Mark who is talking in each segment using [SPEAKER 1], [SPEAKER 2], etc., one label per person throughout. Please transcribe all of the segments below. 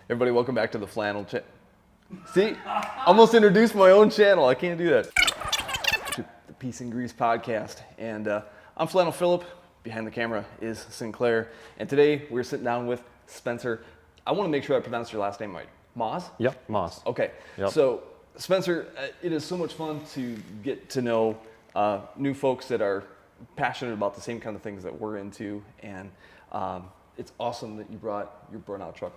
[SPEAKER 1] Everybody, welcome back to the Flannel Channel. See, almost introduced my own channel. I can't do that. To the Peace and Grease podcast, and I'm Flannel Phillip. Behind the camera is Sinclair, and today we're sitting down with Spencer. I want to make sure I pronounce your last name right. Maass?
[SPEAKER 2] Yep, Maass.
[SPEAKER 1] Okay.
[SPEAKER 2] Yep.
[SPEAKER 1] So, Spencer, it is so much fun to get to know new folks that are passionate about the same kind of things that we're into, and it's awesome that you brought your burnout truck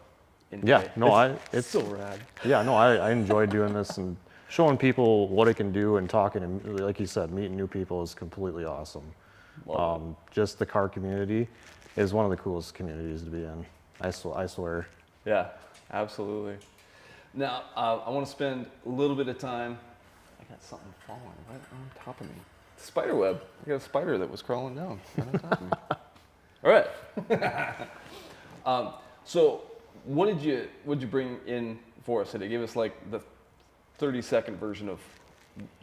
[SPEAKER 1] in today.
[SPEAKER 2] Yeah, no,
[SPEAKER 1] it's so rad.
[SPEAKER 2] Yeah, no, I enjoy doing this and showing people what it can do, and talking, and like you said, meeting new people is completely awesome. Just the car community is one of the coolest communities to be in. I swear.
[SPEAKER 1] Yeah, absolutely. Now, I want to spend a little bit of time. I got something falling right on top of me. Spider web. I got a spider that was crawling down right on top of me. All right. So, what did you bring in for us today? Give us like the 30-second version of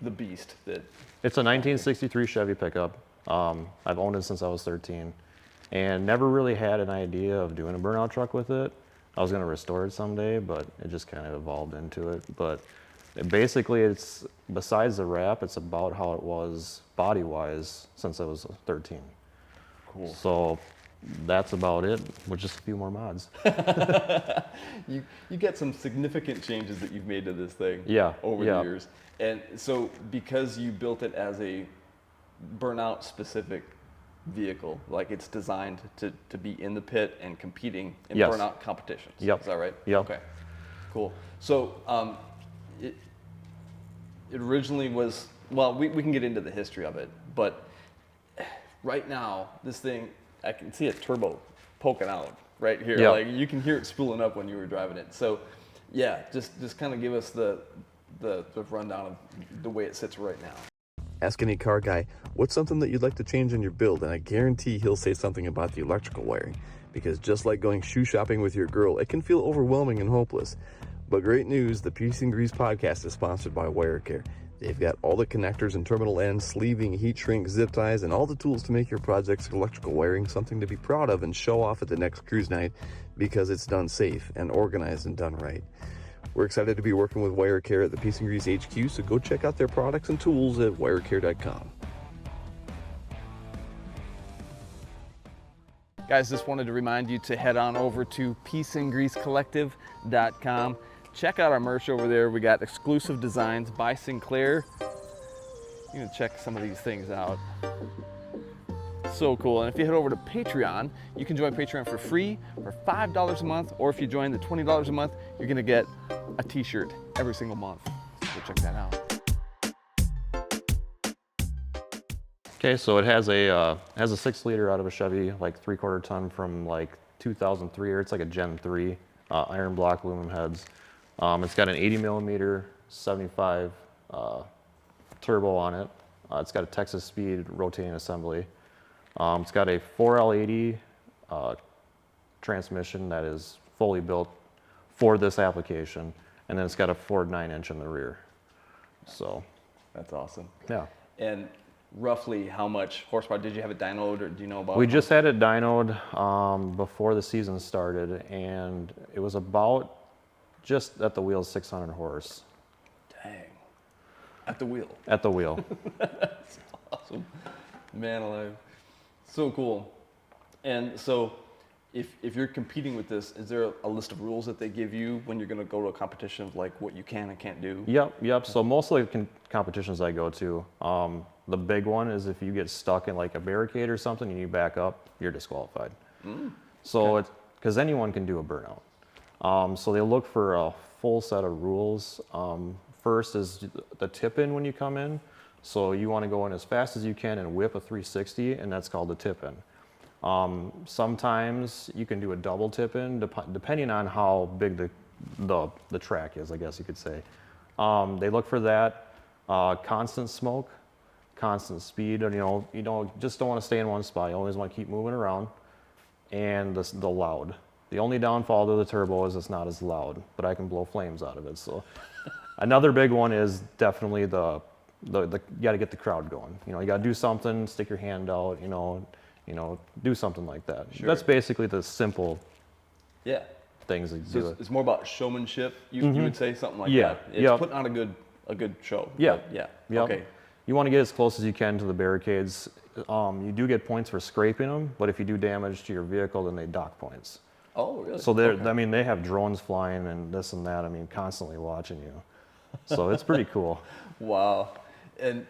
[SPEAKER 1] the beast.
[SPEAKER 2] It's a 1963 Chevy pickup. I've owned it since I was 13, and never really had an idea of doing a burnout truck with it. I was going to restore it someday, but it just kind of evolved into it. But basically, it's, besides the wrap, it's about how it was body-wise since I was 13.
[SPEAKER 1] Cool.
[SPEAKER 2] So that's about it, with just a few more mods.
[SPEAKER 1] You get some significant changes that you've made to this thing over the years. And so because you built it as a burnout specific vehicle, like it's designed to be in the pit and competing in burnout competitions.
[SPEAKER 2] Yep.
[SPEAKER 1] Is that right?
[SPEAKER 2] Yep.
[SPEAKER 1] Okay, cool. So it originally was, well, we can get into the history of it, but right now, this thing, I can see a turbo poking out right here.
[SPEAKER 2] Yep.
[SPEAKER 1] Like you can hear it spooling up when you were driving it. So yeah, just kind of give us the rundown of the way it sits right now.
[SPEAKER 3] Ask any car guy, what's something that you'd like to change in your build, and I guarantee he'll say something about the electrical wiring. Because just like going shoe shopping with your girl, it can feel overwhelming and hopeless. But great news, the Peace and Grease podcast is sponsored by WireCare. They've got all the connectors and terminal ends, sleeving, heat shrink, zip ties, and all the tools to make your project's electrical wiring something to be proud of and show off at the next cruise night, because it's done safe and organized and done right. We're excited to be working with WireCare at the Peace and Grease HQ, so go check out their products and tools at wirecare.com.
[SPEAKER 1] Guys, just wanted to remind you to head on over to peaceandgreasecollective.com. Check out our merch over there. We got exclusive designs by Sinclair. You can check some of these things out. So cool. And if you head over to Patreon, you can join Patreon for free for $5 a month, or if you join the $20 a month, you're gonna get a t-shirt every single month. So check that out.
[SPEAKER 2] Okay, so it has a 6-liter out of a Chevy, like 3/4 ton from like 2003, or it's like a Gen 3 iron block aluminum heads. It's got an 80 millimeter 75 turbo on it. It's got a Texas Speed rotating assembly. It's got a 4L80 transmission that is fully built for this application, and then it's got a Ford 9-inch in the rear. So
[SPEAKER 1] that's awesome.
[SPEAKER 2] Yeah.
[SPEAKER 1] And roughly how much horsepower did you have it dynoed, or do you know about?
[SPEAKER 2] We just had it dynoed before the season started, and it was about just at the wheel 600 horse.
[SPEAKER 1] Dang. At the wheel.
[SPEAKER 2] At the wheel.
[SPEAKER 1] That's awesome. Man alive. So cool. And so if you're competing with this, is there a list of rules that they give you when you're going to go to a competition of like what you can and can't do?
[SPEAKER 2] Yep. So most of the competitions I go to, the big one is if you get stuck in like a barricade or something and you back up, you're disqualified. So it's because anyone can do a burnout. So they look for a full set of rules. First is the tip-in when you come in. So you want to go in as fast as you can and whip a 360, and that's called the tip-in. Sometimes you can do a double tip-in, depending on how big the track is, I guess you could say. They look for that. Constant smoke, constant speed. You just don't want to stay in one spot. You always want to keep moving around. And the loud. The only downfall to the turbo is it's not as loud, but I can blow flames out of it. So another big one is definitely you got to get the crowd going. You got to do something, stick your hand out, do something like that.
[SPEAKER 1] Sure.
[SPEAKER 2] That's basically the simple things that
[SPEAKER 1] So
[SPEAKER 2] do it.
[SPEAKER 1] it's more about showmanship. You would say something like
[SPEAKER 2] Yeah,
[SPEAKER 1] that. It's
[SPEAKER 2] yep.
[SPEAKER 1] putting on a good show.
[SPEAKER 2] Yeah.
[SPEAKER 1] But yeah.
[SPEAKER 2] Yep.
[SPEAKER 1] Okay.
[SPEAKER 2] You want to get as close as you can to the barricades. You do get points for scraping them, but if you do damage to your vehicle, then they dock points.
[SPEAKER 1] Oh, really?
[SPEAKER 2] So
[SPEAKER 1] Okay.
[SPEAKER 2] I mean, they have drones flying and this and that. I mean, constantly watching you. So it's pretty cool.
[SPEAKER 1] Wow. And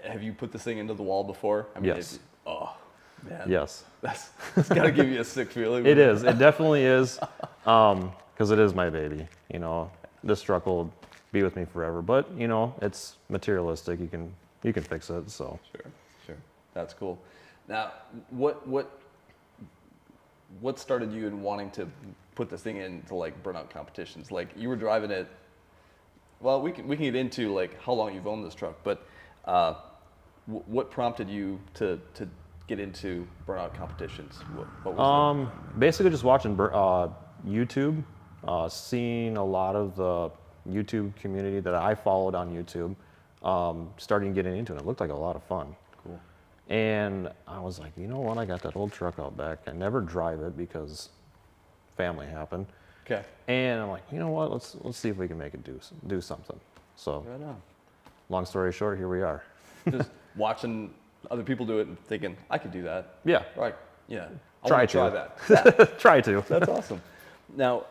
[SPEAKER 1] have you put this thing into the wall before? I mean,
[SPEAKER 2] Yes.
[SPEAKER 1] Oh, man.
[SPEAKER 2] Yes.
[SPEAKER 1] That's got to give you a sick feeling.
[SPEAKER 2] It is. It definitely is. Because it is my baby. You know, this truck will be with me forever. But you know, it's materialistic. You can fix it. So.
[SPEAKER 1] Sure. That's cool. Now, what started you in wanting to put this thing into like burnout competitions? Like you were driving it. Well, we can get into like how long you've owned this truck, but what prompted you to get into burnout competitions? What was
[SPEAKER 2] Basically just watching YouTube, seeing a lot of the YouTube community that I followed on YouTube, starting getting into it. It looked like a lot of fun.
[SPEAKER 1] Cool.
[SPEAKER 2] And I was like, you know what? I got that old truck out back. I never drive it because family happened.
[SPEAKER 1] Okay.
[SPEAKER 2] And I'm like, you know what? Let's see if we can make it do something. So,
[SPEAKER 1] Right on.
[SPEAKER 2] long story short, here we are.
[SPEAKER 1] Just watching other people do it and thinking, I could do that.
[SPEAKER 2] Yeah.
[SPEAKER 1] Right. Yeah. I
[SPEAKER 2] Try
[SPEAKER 1] wanna
[SPEAKER 2] to.
[SPEAKER 1] try that. Yeah.
[SPEAKER 2] Try to.
[SPEAKER 1] That's awesome. Now,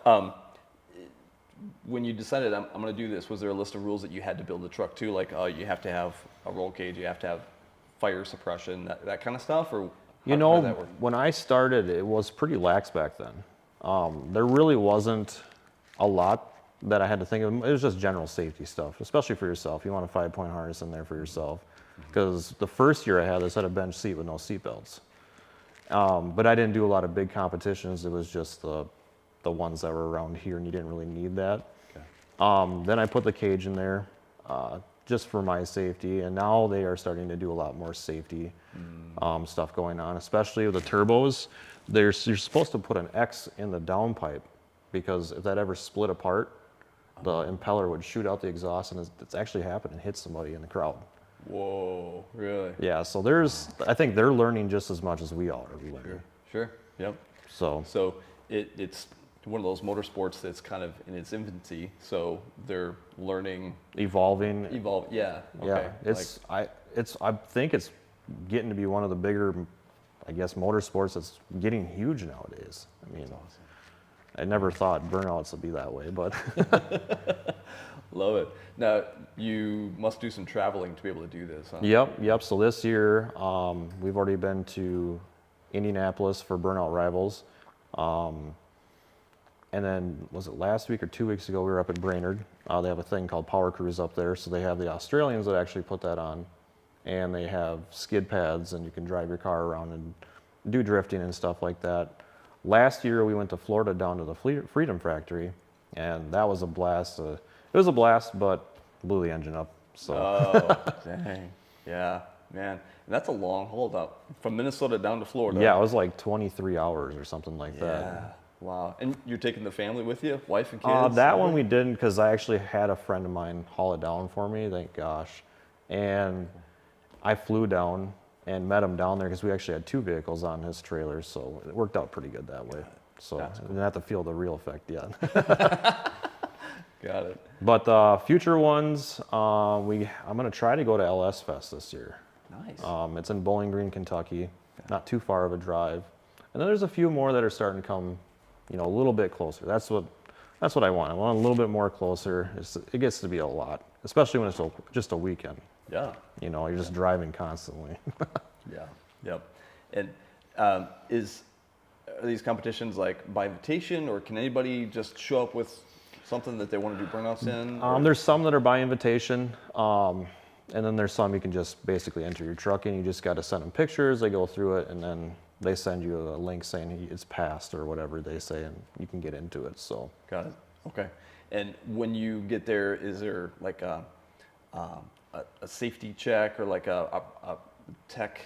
[SPEAKER 1] when you decided I'm going to do this, was there a list of rules that you had to build the truck to? Like, you have to have a roll cage, you have to have fire suppression, that kind of stuff? Or
[SPEAKER 2] You
[SPEAKER 1] how
[SPEAKER 2] know,
[SPEAKER 1] did that work?
[SPEAKER 2] when I started, it was pretty lax back then. There really wasn't a lot that I had to think of. It was just general safety stuff, especially for yourself. You want a 5-point harness in there for yourself. Because the first year I had this, I had a bench seat with no seat belts. But I didn't do a lot of big competitions. It was just the ones that were around here, and you didn't really need that.
[SPEAKER 1] Okay.
[SPEAKER 2] Then I put the cage in there just for my safety, and now they are starting to do a lot more safety stuff going on, especially with the turbos. You're supposed to put an X in the downpipe because if that ever split apart, the impeller would shoot out the exhaust, and it's actually happened and hit somebody in the crowd.
[SPEAKER 1] Whoa, really?
[SPEAKER 2] Yeah, so I think they're learning just as much as we all are learning.
[SPEAKER 1] Sure. Yep.
[SPEAKER 2] So
[SPEAKER 1] It's one of those motorsports that's kind of in its infancy, so they're learning,
[SPEAKER 2] evolving.
[SPEAKER 1] Yeah.
[SPEAKER 2] Yeah,
[SPEAKER 1] Okay.
[SPEAKER 2] I think it's getting to be one of the bigger, I guess, motorsports that's getting huge nowadays. I mean, I never thought burnouts would be that way, but
[SPEAKER 1] Love it. Now, you must do some traveling to be able to do this, huh?
[SPEAKER 2] Yep. So this year, we've already been to Indianapolis for Burnout Rivals. And then, was it last week or 2 weeks ago, we were up at Brainerd. They have a thing called Power Cruise up there. So they have the Australians that actually put that on. And they have skid pads, and you can drive your car around and do drifting and stuff like that. Last year, we went to Florida down to the Freedom Factory, and that was a blast. It was a blast, but blew the engine up. So.
[SPEAKER 1] Oh, dang. Yeah, man. And that's a long hold up from Minnesota down to Florida.
[SPEAKER 2] Yeah, it was like 23 hours or something like that.
[SPEAKER 1] Yeah. Wow. And you're taking the family with you? Wife and kids?
[SPEAKER 2] That one we didn't, because I actually had a friend of mine haul it down for me, thank gosh. And I flew down and met him down there because we actually had 2 vehicles on his trailer, so it worked out pretty good that way. So I didn't have to feel the real effect yet.
[SPEAKER 1] Got it.
[SPEAKER 2] But future ones, I'm going to try to go to LS Fest this year.
[SPEAKER 1] Nice.
[SPEAKER 2] It's in Bowling Green, Kentucky, not too far of a drive. And then there's a few more that are starting to come, a little bit closer. That's what I want. I want a little bit more closer. It gets to be a lot, especially when it's just a weekend.
[SPEAKER 1] Yeah.
[SPEAKER 2] You're just driving constantly.
[SPEAKER 1] Yeah. Yep. And are these competitions like by invitation, or can anybody just show up with something that they want to do burnouts in?
[SPEAKER 2] There's some that are by invitation, and then there's some you can just basically enter your truck in. You just got to send them pictures. They go through it, and then they send you a link saying it's passed or whatever they say, and you can get into it. So.
[SPEAKER 1] Got it. Okay. And when you get there, is there like a safety check or like a tech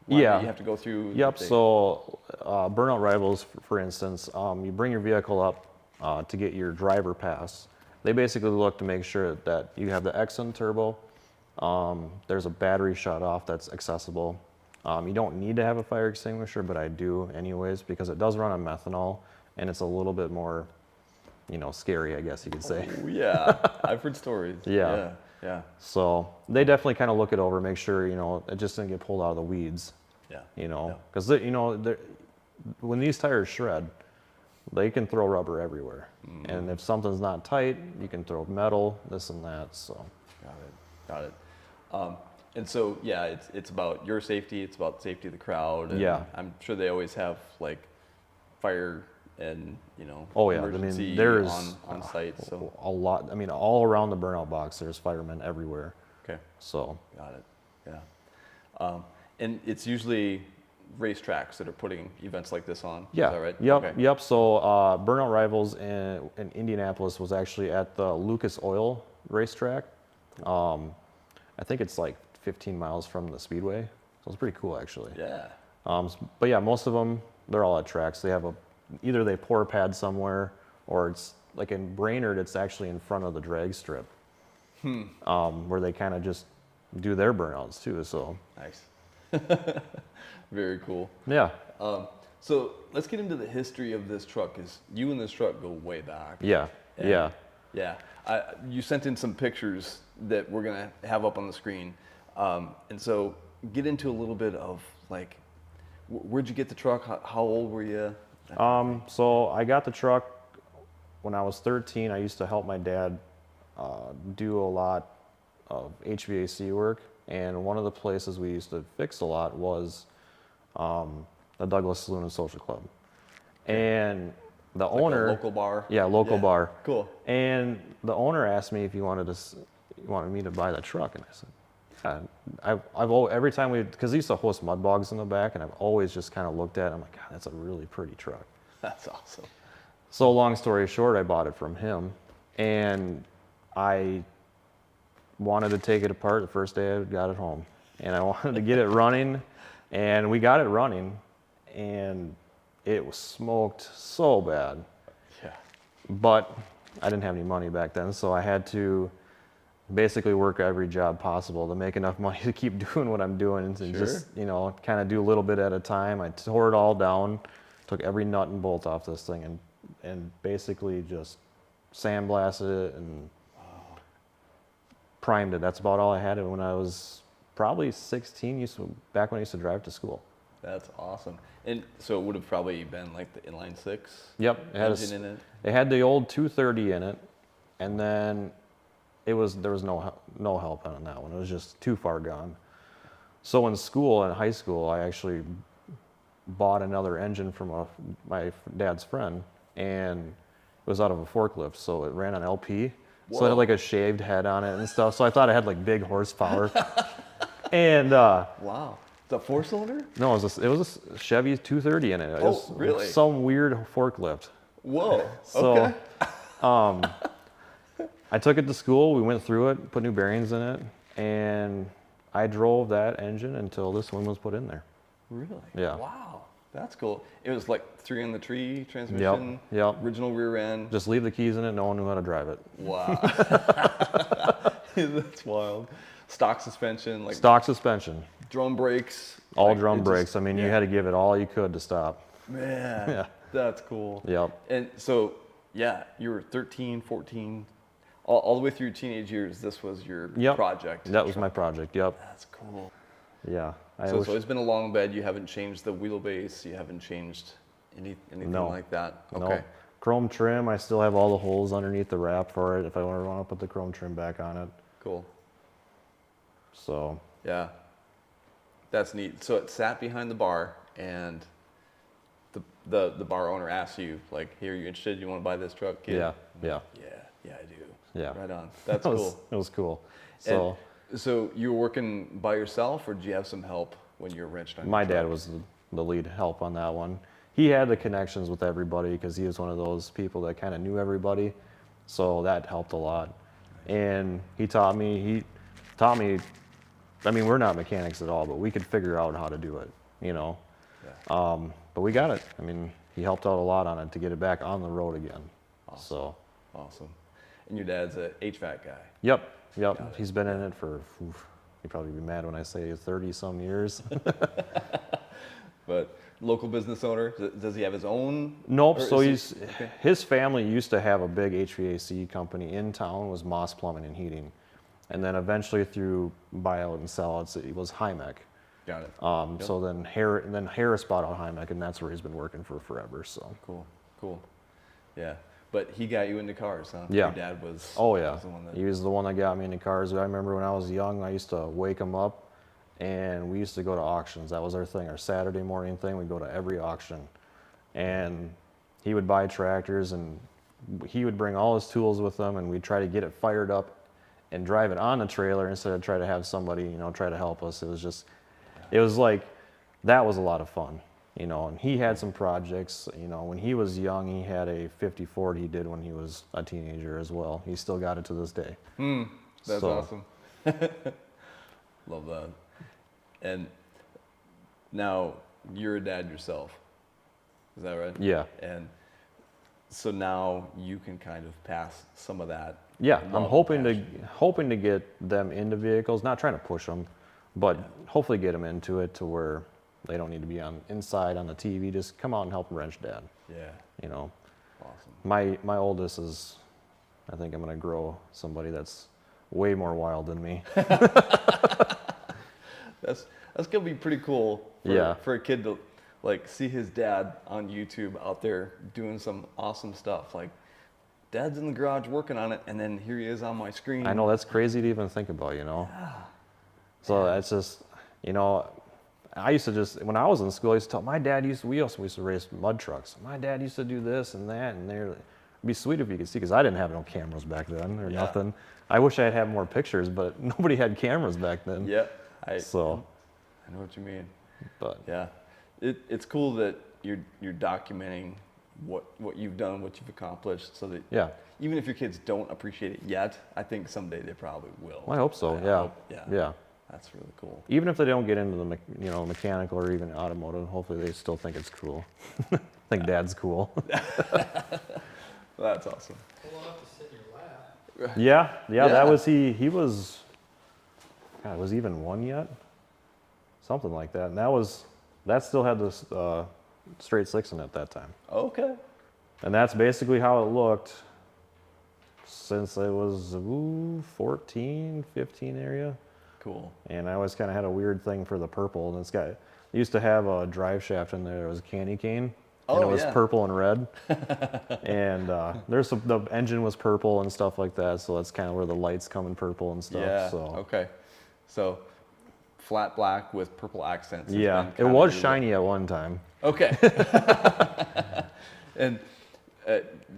[SPEAKER 1] line that you have to go through?
[SPEAKER 2] Yep. So Burnout Rivals, for instance, you bring your vehicle up to get your driver pass. They basically look to make sure that you have the Exxon turbo. There's a battery shut off that's accessible. You don't need to have a fire extinguisher, but I do anyways because it does run on methanol, and it's a little bit more you know, scary, I guess you could say.
[SPEAKER 1] Oh, yeah, I've heard stories.
[SPEAKER 2] Yeah.
[SPEAKER 1] Yeah.
[SPEAKER 2] So they definitely kind of look it over, make sure, you know, it just didn't get pulled out of the weeds.
[SPEAKER 1] Yeah.
[SPEAKER 2] You know,
[SPEAKER 1] Yeah.
[SPEAKER 2] because, you know, when these tires shred, they can throw rubber everywhere. And if something's not tight, you can throw metal, this and that, so.
[SPEAKER 1] Got it. And so, yeah, it's about your safety, it's about the safety of the crowd. And
[SPEAKER 2] Yeah.
[SPEAKER 1] I'm sure they always have like fire and, you know,
[SPEAKER 2] Oh yeah, I
[SPEAKER 1] emergency
[SPEAKER 2] mean, there's
[SPEAKER 1] on site. So,
[SPEAKER 2] a lot, I mean, all around the burnout box, there's firemen everywhere.
[SPEAKER 1] okay,
[SPEAKER 2] So,
[SPEAKER 1] got it. Yeah. And it's usually racetracks that are putting events like this on.
[SPEAKER 2] yeah.
[SPEAKER 1] Is that right?
[SPEAKER 2] Yep,
[SPEAKER 1] Okay.
[SPEAKER 2] yep. So, Burnout Rivals in Indianapolis was actually at the Lucas Oil racetrack. I think it's like 15 miles from the Speedway. So it's pretty cool, actually.
[SPEAKER 1] Yeah.
[SPEAKER 2] But yeah, most of them, they're all at tracks. They have either they pour a pad somewhere, or it's like in Brainerd, it's actually in front of the drag strip, where they kind of just do their burnouts too. So
[SPEAKER 1] Nice. Very cool.
[SPEAKER 2] yeah,
[SPEAKER 1] So let's get into the history of this truck. Because you and this truck go way back.
[SPEAKER 2] yeah,
[SPEAKER 1] And-
[SPEAKER 2] yeah.
[SPEAKER 1] Yeah. You sent in some pictures that we're going to have up on the screen. And so get into a little bit of like, where'd you get the truck? How old were you?
[SPEAKER 2] So I got the truck when I was 13. I used to help my dad do a lot of HVAC work, and one of the places we used to fix a lot was the Douglas Saloon and Social Club. And the
[SPEAKER 1] Like
[SPEAKER 2] owner,
[SPEAKER 1] a local bar?
[SPEAKER 2] yeah, local bar.
[SPEAKER 1] Cool.
[SPEAKER 2] And the owner asked me if he wanted me to buy the truck, and I said, every time because he used to host mud bogs in the back, and I've always just kind of looked at it, I'm like, God, that's a really pretty truck.
[SPEAKER 1] That's awesome.
[SPEAKER 2] So long story short, I bought it from him, and I wanted to take it apart the first day I got it home, and I wanted to get it running, and we got it running, and it was smoked so bad.
[SPEAKER 1] Yeah.
[SPEAKER 2] But I didn't have any money back then, so I had to basically work every job possible to make enough money to keep doing what I'm doing, and
[SPEAKER 1] Sure.
[SPEAKER 2] just, you know, kind of do a little bit at a time. I tore it all down, took every nut and bolt off this thing, and basically just sandblasted it and primed it. That's about all I had when I was probably 16, back when I used to drive to school.
[SPEAKER 1] That's awesome. And so it would have probably been like the inline six
[SPEAKER 2] Yep, it had
[SPEAKER 1] engine in it.
[SPEAKER 2] It had the old 230 in it, and then there was no help on that one. It was just too far gone. So in school, in high school, I actually bought another engine from my dad's friend, and it was out of a forklift, so it ran on LP. So it
[SPEAKER 1] Whoa.
[SPEAKER 2] had like a shaved head on it and stuff. So I thought it had like big horsepower. And
[SPEAKER 1] Wow. The 4-cylinder?
[SPEAKER 2] no, it was a Chevy 230 in it. It
[SPEAKER 1] Oh,
[SPEAKER 2] was
[SPEAKER 1] really?
[SPEAKER 2] some weird forklift.
[SPEAKER 1] Whoa.
[SPEAKER 2] So,
[SPEAKER 1] Okay.
[SPEAKER 2] I took it to school. We went through it, put new bearings in it, and I drove that engine until this one was put in there.
[SPEAKER 1] Really?
[SPEAKER 2] Yeah.
[SPEAKER 1] Wow. That's cool. It was like 3-in-the-tree transmission.
[SPEAKER 2] Yep.
[SPEAKER 1] Original rear end.
[SPEAKER 2] Just leave the keys in it. No one knew how to drive it.
[SPEAKER 1] Wow. That's wild. Stock suspension, like
[SPEAKER 2] Stock suspension,
[SPEAKER 1] drum brakes.
[SPEAKER 2] all
[SPEAKER 1] like,
[SPEAKER 2] drum
[SPEAKER 1] it
[SPEAKER 2] brakes.
[SPEAKER 1] just-
[SPEAKER 2] I mean, you
[SPEAKER 1] yeah.
[SPEAKER 2] had to give it all you could to stop.
[SPEAKER 1] Man,
[SPEAKER 2] Yeah.
[SPEAKER 1] that's cool.
[SPEAKER 2] Yep.
[SPEAKER 1] And so, yeah, you were 13, 14, all the way through your teenage years. This was your
[SPEAKER 2] Yep.
[SPEAKER 1] project.
[SPEAKER 2] That was my project. Yep.
[SPEAKER 1] That's cool.
[SPEAKER 2] Yeah.
[SPEAKER 1] So it's been a long bed. You haven't changed the wheelbase. You haven't changed anything
[SPEAKER 2] No.
[SPEAKER 1] like that.
[SPEAKER 2] No.
[SPEAKER 1] Okay.
[SPEAKER 2] Chrome trim. I still have all the holes underneath the wrap for it if I ever want to put the chrome trim back on it.
[SPEAKER 1] Cool.
[SPEAKER 2] So
[SPEAKER 1] Yeah. That's neat. So it sat behind the bar, and the bar owner asked you, like, "Hey, are you interested? You want to buy this truck, kid?"
[SPEAKER 2] yeah.
[SPEAKER 1] Yeah, I do.
[SPEAKER 2] Yeah.
[SPEAKER 1] Right on. That's
[SPEAKER 2] It was,
[SPEAKER 1] cool.
[SPEAKER 2] It was cool. So
[SPEAKER 1] So you were working by yourself, or did you have some help when you were wrenched on?
[SPEAKER 2] my
[SPEAKER 1] your
[SPEAKER 2] dad
[SPEAKER 1] truck?
[SPEAKER 2] was the lead help on that one. He had the connections with everybody because he was one of those people that kind of knew everybody. So that helped a lot. And he taught me, I mean, we're not mechanics at all, but we could figure out how to do it, you know.
[SPEAKER 1] Yeah.
[SPEAKER 2] But we got it. I mean, he helped out a lot on it to get it back on the road again.
[SPEAKER 1] Awesome.
[SPEAKER 2] So,
[SPEAKER 1] Awesome. And your dad's a HVAC guy.
[SPEAKER 2] yep.
[SPEAKER 1] Got it.
[SPEAKER 2] He's been in it for, he'd probably be mad when I say 30 some years.
[SPEAKER 1] But local business owner? Does he have his own?
[SPEAKER 2] Nope.
[SPEAKER 1] Or
[SPEAKER 2] So
[SPEAKER 1] is
[SPEAKER 2] his family used to have a big HVAC company in town, was Maass Plumbing and Heating, and then eventually through buyout and sellouts, it was Hymek.
[SPEAKER 1] Got it. Yep.
[SPEAKER 2] So then Harris bought out Hymek, and that's where he's been working for forever. So
[SPEAKER 1] Cool. Yeah. But he got you into cars, huh?
[SPEAKER 2] Yeah.
[SPEAKER 1] Your dad was.
[SPEAKER 2] Oh yeah,
[SPEAKER 1] was the one that,
[SPEAKER 2] he was the one that got me into cars. I remember when I was young, I used to wake him up, and we used to go to auctions. That was our thing, our Saturday morning thing. We'd go to every auction, and he would buy tractors, and he would bring all his tools with him, and we'd try to get it fired up and drive it on the trailer instead of try to have somebody, try to help us. It was like, that was a lot of fun, and he had some projects, when he was young, he had a 50 Ford he did when he was a teenager as well. He still got it to this day.
[SPEAKER 1] That's awesome. Love that. And now you're a dad yourself. Is that right?
[SPEAKER 2] Yeah.
[SPEAKER 1] And so now you can kind of pass some of that.
[SPEAKER 2] Yeah,
[SPEAKER 1] love
[SPEAKER 2] I'm
[SPEAKER 1] and
[SPEAKER 2] hoping to get them into vehicles, not trying to push them, but hopefully get them into it to where they don't need to be inside on the TV. Just come out and help wrench dad.
[SPEAKER 1] Yeah.
[SPEAKER 2] Awesome. My oldest is, I think I'm gonna grow somebody that's way more wild than me.
[SPEAKER 1] That's gonna be pretty cool for a kid to like see his dad on YouTube out there doing some awesome stuff. Like, dad's in the garage working on it, and then here he is on my screen.
[SPEAKER 2] I know, that's crazy to even think about, So that's just, I used to just, when I was in school, I used to tell, we also used to race mud trucks. My dad used to do this and that, and it'd be sweet if you could see, because I didn't have no cameras back then or nothing. I wish I had had more pictures, but nobody had cameras back then.
[SPEAKER 1] Yeah, I
[SPEAKER 2] know
[SPEAKER 1] what you mean.
[SPEAKER 2] But
[SPEAKER 1] yeah, it's cool that you're documenting what you've done, what you've accomplished, so that even if your kids don't appreciate it yet, I think someday they probably will.
[SPEAKER 2] I hope so. Yeah.
[SPEAKER 1] That's really cool.
[SPEAKER 2] Even if they don't get into the mechanical or even automotive, hopefully they still think it's cool. Think dad's cool.
[SPEAKER 1] That's awesome.
[SPEAKER 4] Well, enough to sit in your lap.
[SPEAKER 2] Yeah. That was he was. God, was he even one yet? Something like that. And that still had this straight six in it at that time.
[SPEAKER 1] Okay.
[SPEAKER 2] And that's basically how it looked since I was 14, 15 area.
[SPEAKER 1] Cool.
[SPEAKER 2] And I always kind of had a weird thing for the purple. And it used to have a drive shaft in there. It was a candy cane. And it was purple and red. And the engine was purple and stuff like that. So that's kind of where the lights come in purple and stuff.
[SPEAKER 1] Yeah.
[SPEAKER 2] So.
[SPEAKER 1] Okay. So flat black with purple accents.
[SPEAKER 2] Yeah. It was shiny at one time.
[SPEAKER 1] Okay. And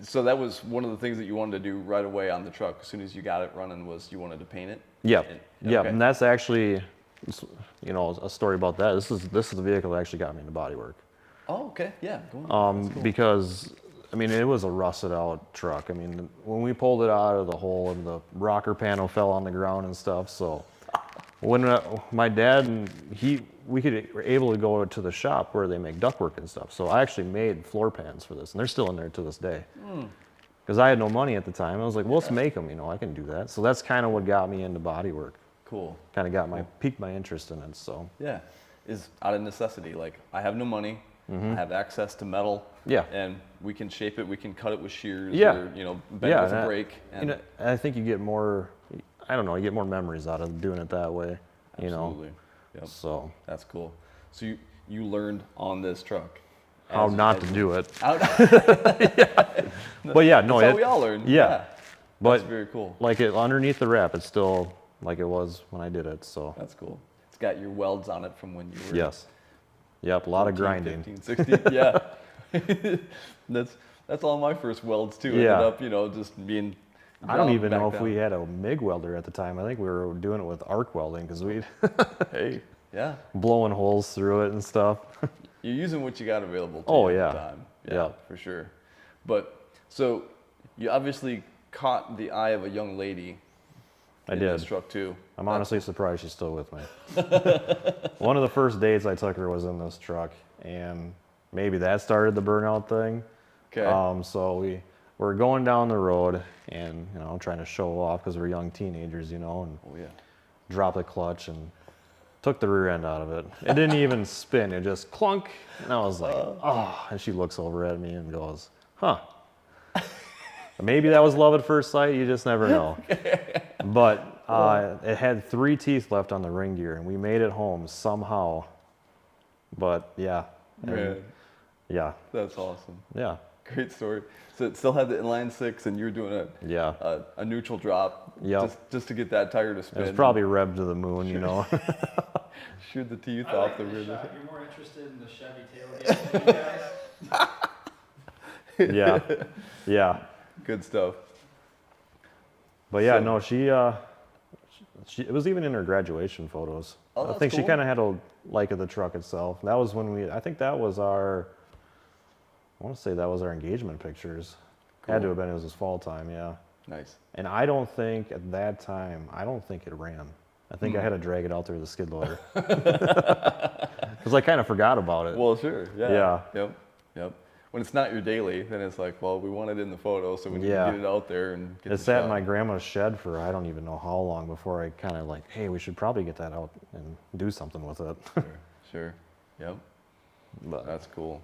[SPEAKER 1] so that was one of the things that you wanted to do right away on the truck as soon as you got it running, was you wanted to paint it?
[SPEAKER 2] Yep.
[SPEAKER 1] Okay.
[SPEAKER 2] And that's actually, a story about that. This is the vehicle that actually got me into bodywork.
[SPEAKER 1] Oh, okay. Yeah. Go on. That's cool.
[SPEAKER 2] Because, it was a rusted out truck. When we pulled it out of the hole and the rocker panel fell on the ground and stuff, so when my dad and we were able to go to the shop where they make ductwork and stuff. So I actually made floor pans for this, and they're still in there to this day. Because I had no money at the time. I was like, well, let's make them, I can do that. So that's kind of what got me into bodywork.
[SPEAKER 1] Cool.
[SPEAKER 2] Kind of piqued my interest in it, so.
[SPEAKER 1] Yeah, is out of necessity. Like, I have no money, I have access to metal, and we can shape it, we can cut it with shears, or, bend it with a brake. And
[SPEAKER 2] I think you get more, you get more memories out of doing it that way,
[SPEAKER 1] Absolutely. Yep.
[SPEAKER 2] So.
[SPEAKER 1] That's cool. So you learned on this truck.
[SPEAKER 2] How not to do it.
[SPEAKER 1] But
[SPEAKER 2] yeah, no.
[SPEAKER 1] That's how we all learn.
[SPEAKER 2] Yeah. But
[SPEAKER 1] that's very cool.
[SPEAKER 2] Like underneath the wrap, it's still like it was when I did it, so.
[SPEAKER 1] That's cool. It's got your welds on it from when you were.
[SPEAKER 2] Yes. Yep, a lot of
[SPEAKER 1] 14,
[SPEAKER 2] grinding.
[SPEAKER 1] 15, 16, yeah. That's all my first welds too.
[SPEAKER 2] Yeah.
[SPEAKER 1] Ended up, just being.
[SPEAKER 2] I don't even know if
[SPEAKER 1] down.
[SPEAKER 2] we had a MIG welder at the time. I think we were doing it with arc welding because we'd blowing holes through it and stuff.
[SPEAKER 1] You're using what you got available to you at the time.
[SPEAKER 2] Yeah,
[SPEAKER 1] for sure. But so you obviously caught the eye of a young lady.
[SPEAKER 2] I
[SPEAKER 1] in
[SPEAKER 2] did.
[SPEAKER 1] This truck too.
[SPEAKER 2] I'm honestly surprised she's still with me. One of the first dates I took her was in this truck, and maybe that started the burnout thing.
[SPEAKER 1] Okay.
[SPEAKER 2] So we were going down the road and trying to show off because we're young teenagers, and drop the clutch and Took the rear end out of it. It didn't even spin. It just clunk. And I was like, oh. And she looks over at me and goes, huh. Maybe that was love at first sight. You just never know. But it had 3 teeth left on the ring gear, and we made it home somehow. But yeah.
[SPEAKER 1] Man,
[SPEAKER 2] Yeah.
[SPEAKER 1] that's awesome.
[SPEAKER 2] Yeah.
[SPEAKER 1] Great story. So it still had the inline 6, and you were doing
[SPEAKER 2] Yeah.
[SPEAKER 1] a neutral drop
[SPEAKER 2] Yep.
[SPEAKER 1] just to get that tire to
[SPEAKER 2] It
[SPEAKER 1] spin.
[SPEAKER 2] was probably revved to the moon, you know.
[SPEAKER 1] Shoot the teeth
[SPEAKER 4] I
[SPEAKER 1] off
[SPEAKER 4] like
[SPEAKER 1] the
[SPEAKER 4] this
[SPEAKER 1] rear.
[SPEAKER 4] shot. You're more interested in the Chevy tailgate than you guys.
[SPEAKER 2] Yeah. Yeah.
[SPEAKER 1] Good stuff.
[SPEAKER 2] But yeah,
[SPEAKER 1] So-
[SPEAKER 2] no, she it was even in her graduation photos.
[SPEAKER 1] Oh,
[SPEAKER 2] I
[SPEAKER 1] that's
[SPEAKER 2] think she
[SPEAKER 1] cool.
[SPEAKER 2] kind of had a like of the truck itself. That was when I think that was our, I want to say that was our engagement pictures. Had to
[SPEAKER 1] Cool.
[SPEAKER 2] have been, it was his fall time, yeah.
[SPEAKER 1] Nice.
[SPEAKER 2] And I don't think at that time, I don't think it ran. I think I had to drag it out there with a skid loader. Because I kind of forgot about it.
[SPEAKER 1] Well, sure. Yeah.
[SPEAKER 2] Yeah.
[SPEAKER 1] Yep. Yep. When it's not your daily, then it's like, well, we want it in the photo, so we need
[SPEAKER 2] Yeah.
[SPEAKER 1] to get it out there and get
[SPEAKER 2] It
[SPEAKER 1] the
[SPEAKER 2] sat in
[SPEAKER 1] shot.
[SPEAKER 2] my grandma's shed for I don't even know how long before I kind of like, hey, we should probably get that out and do something with it.
[SPEAKER 1] Sure. Yep.
[SPEAKER 2] But
[SPEAKER 1] That's cool.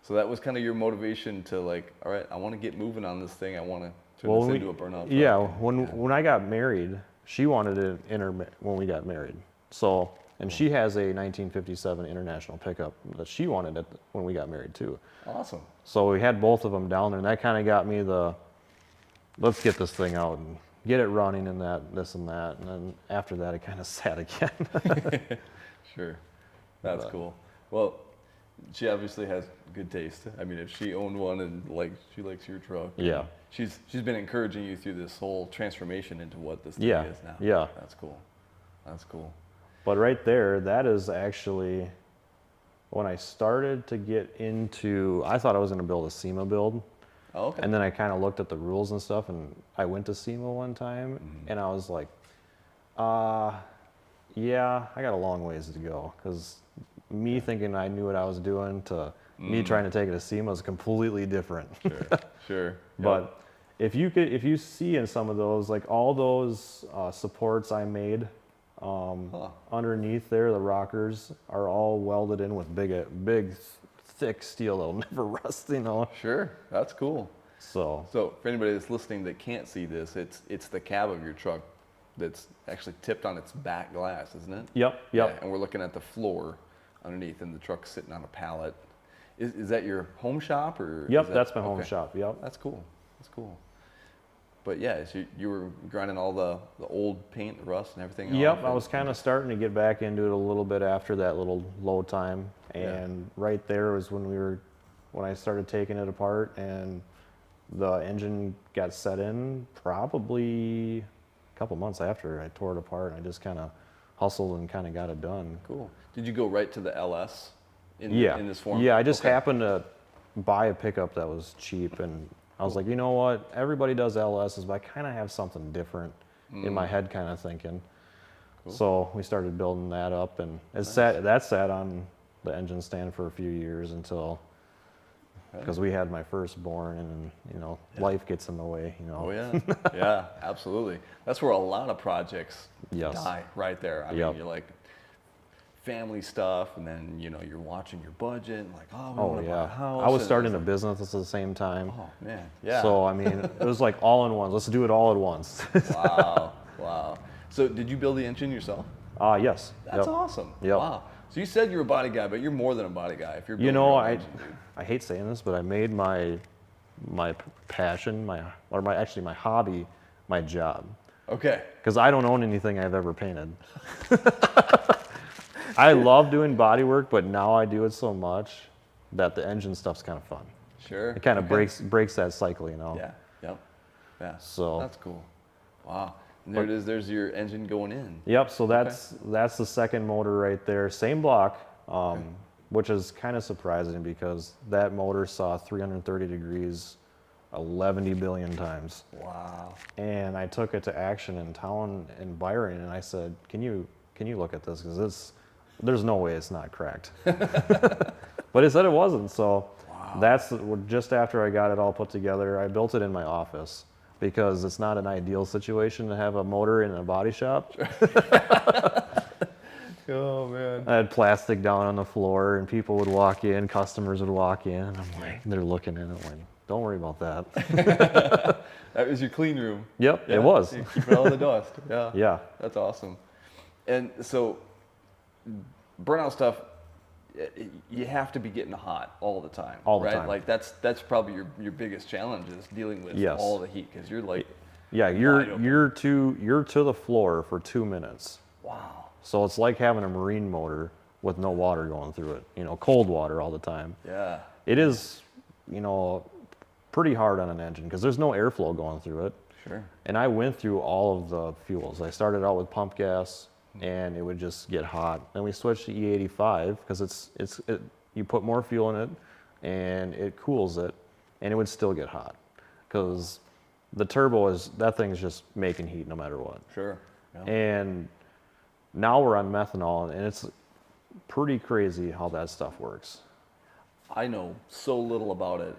[SPEAKER 1] So that was kind of your motivation to like, all right, I want to get moving on this thing. I want to turn this into a burnout truck.
[SPEAKER 2] yeah, when I got married, she wanted it in her when we got married. So, and she has a 1957 International pickup that she wanted it when we got married too.
[SPEAKER 1] Awesome.
[SPEAKER 2] So we had both of them down there, and that kind of got me let's get this thing out and get it running and this and that. And then after that, it kind of sat again.
[SPEAKER 1] Sure. That's
[SPEAKER 2] But-
[SPEAKER 1] cool. Well, she obviously has good taste. I mean, if she owned one and like she likes your truck.
[SPEAKER 2] Yeah.
[SPEAKER 1] She's been encouraging you through this whole transformation into what this thing
[SPEAKER 2] Yeah,
[SPEAKER 1] is now.
[SPEAKER 2] yeah.
[SPEAKER 1] That's cool. That's cool.
[SPEAKER 2] But right there, that is actually when I started to get into, I thought I was going to build a SEMA build.
[SPEAKER 1] Oh, okay.
[SPEAKER 2] And then I kind of looked at the rules and stuff, and I went to SEMA one time, and I was like, yeah, I got a long ways to go. Because me thinking I knew what I was doing to me trying to take it to SEMA is completely different.
[SPEAKER 1] Sure. Sure.
[SPEAKER 2] But if you see in some of those, like all those supports I made underneath there, the rockers are all welded in with big, thick steel that'll never rust, you know.
[SPEAKER 1] Sure. That's cool.
[SPEAKER 2] So
[SPEAKER 1] So for anybody that's listening that can't see this, it's the cab of your truck that's actually tipped on its back glass, isn't it?
[SPEAKER 2] yep.
[SPEAKER 1] Yeah, and we're looking at the floor underneath, and the truck's sitting on a pallet. Is that your home shop or?
[SPEAKER 2] Yep,
[SPEAKER 1] is that,
[SPEAKER 2] that's my home
[SPEAKER 1] okay.
[SPEAKER 2] shop. Yep.
[SPEAKER 1] That's cool. That's cool. But yeah, so you were grinding all the old paint, the rust, and everything.
[SPEAKER 2] Yep,
[SPEAKER 1] off,
[SPEAKER 2] I
[SPEAKER 1] and-
[SPEAKER 2] was kind of starting to get back into it a little bit after that little low time, and right there was when I started taking it apart, and the engine got set in probably a couple months after I tore it apart, and I just kind of hustled and kind of got it done.
[SPEAKER 1] Cool. Did you go right to the LS in this form?
[SPEAKER 2] Yeah, I just
[SPEAKER 1] Okay.
[SPEAKER 2] happened to buy a pickup that was cheap, and I was like, you know what? Everybody does LSs, but I kind of have something different in my head, kind of thinking.
[SPEAKER 1] Cool.
[SPEAKER 2] So we started building that up, and that sat on the engine stand for a few years until, because we had my firstborn, and you know, life gets in the way, you know.
[SPEAKER 1] Oh yeah, yeah, absolutely. That's where a lot of projects
[SPEAKER 2] Yes.
[SPEAKER 1] die right there. I
[SPEAKER 2] Yep.
[SPEAKER 1] mean, you're like family stuff, and then you're watching your budget, and like, oh, we
[SPEAKER 2] Oh
[SPEAKER 1] want to buy a
[SPEAKER 2] yeah.
[SPEAKER 1] house.
[SPEAKER 2] I was
[SPEAKER 1] and
[SPEAKER 2] starting a
[SPEAKER 1] it's
[SPEAKER 2] business at the same time.
[SPEAKER 1] like, oh man, yeah.
[SPEAKER 2] So I mean, it was like all in one. Let's do it all at once.
[SPEAKER 1] Wow, wow. So did you build the engine yourself?
[SPEAKER 2] Yes.
[SPEAKER 1] That's
[SPEAKER 2] Yep.
[SPEAKER 1] awesome.
[SPEAKER 2] Yep.
[SPEAKER 1] Wow. So you said you're a body guy, but you're more than a body guy. If you're
[SPEAKER 2] You
[SPEAKER 1] building
[SPEAKER 2] know,
[SPEAKER 1] your own
[SPEAKER 2] I
[SPEAKER 1] engine, dude.
[SPEAKER 2] I hate saying this, but I made my passion, my hobby, my job.
[SPEAKER 1] Okay.
[SPEAKER 2] Because I don't own anything I've ever painted. I love doing body work, but now I do it so much that the engine stuff's kind of fun.
[SPEAKER 1] Sure.
[SPEAKER 2] It kind of
[SPEAKER 1] Okay.
[SPEAKER 2] breaks that cycle, you know.
[SPEAKER 1] Yeah. Yep. Yeah.
[SPEAKER 2] So-
[SPEAKER 1] that's cool. Wow. And there it is. There's your engine going in.
[SPEAKER 2] Yep. So that's the second motor right there, same block, which is kind of surprising because that motor saw 330 degrees 11 billion times.
[SPEAKER 1] Wow.
[SPEAKER 2] And I took it to action in town in Byron, and I said, "Can you look at this? Because there's no way it's not cracked." But it said it wasn't. So that's just after I got it all put together. I built it in my office because it's not an ideal situation to have a motor in a body shop.
[SPEAKER 1] Oh man.
[SPEAKER 2] I had plastic down on the floor, and people would walk in, customers would walk in, and I'm like, they're looking at it like, don't worry about that.
[SPEAKER 1] That was your clean room.
[SPEAKER 2] Yep,
[SPEAKER 1] Yeah,
[SPEAKER 2] it was.
[SPEAKER 1] so you keep all the dust. Yeah.
[SPEAKER 2] Yeah.
[SPEAKER 1] That's awesome. And so, burnout stuff, you have to be getting hot all the time.
[SPEAKER 2] All the
[SPEAKER 1] right?
[SPEAKER 2] time.
[SPEAKER 1] Like that's probably your biggest challenge is dealing with
[SPEAKER 2] Yes.
[SPEAKER 1] all the heat because you're like,
[SPEAKER 2] Yeah,
[SPEAKER 1] wide open.
[SPEAKER 2] you're to the floor for 2 minutes.
[SPEAKER 1] wow.
[SPEAKER 2] So it's like having a marine motor with no water going through it. You know, cold water all the time.
[SPEAKER 1] Yeah.
[SPEAKER 2] It is, pretty hard on an engine because there's no airflow going through it.
[SPEAKER 1] Sure.
[SPEAKER 2] And I went through all of the fuels. I started out with pump gas, and it would just get hot. Then we switched to E85 because you put more fuel in it, and it cools it, and it would still get hot because the turbo that thing's just making heat no matter what.
[SPEAKER 1] Sure. Yeah.
[SPEAKER 2] And now we're on methanol, and it's pretty crazy how that stuff works.
[SPEAKER 1] I know so little about it.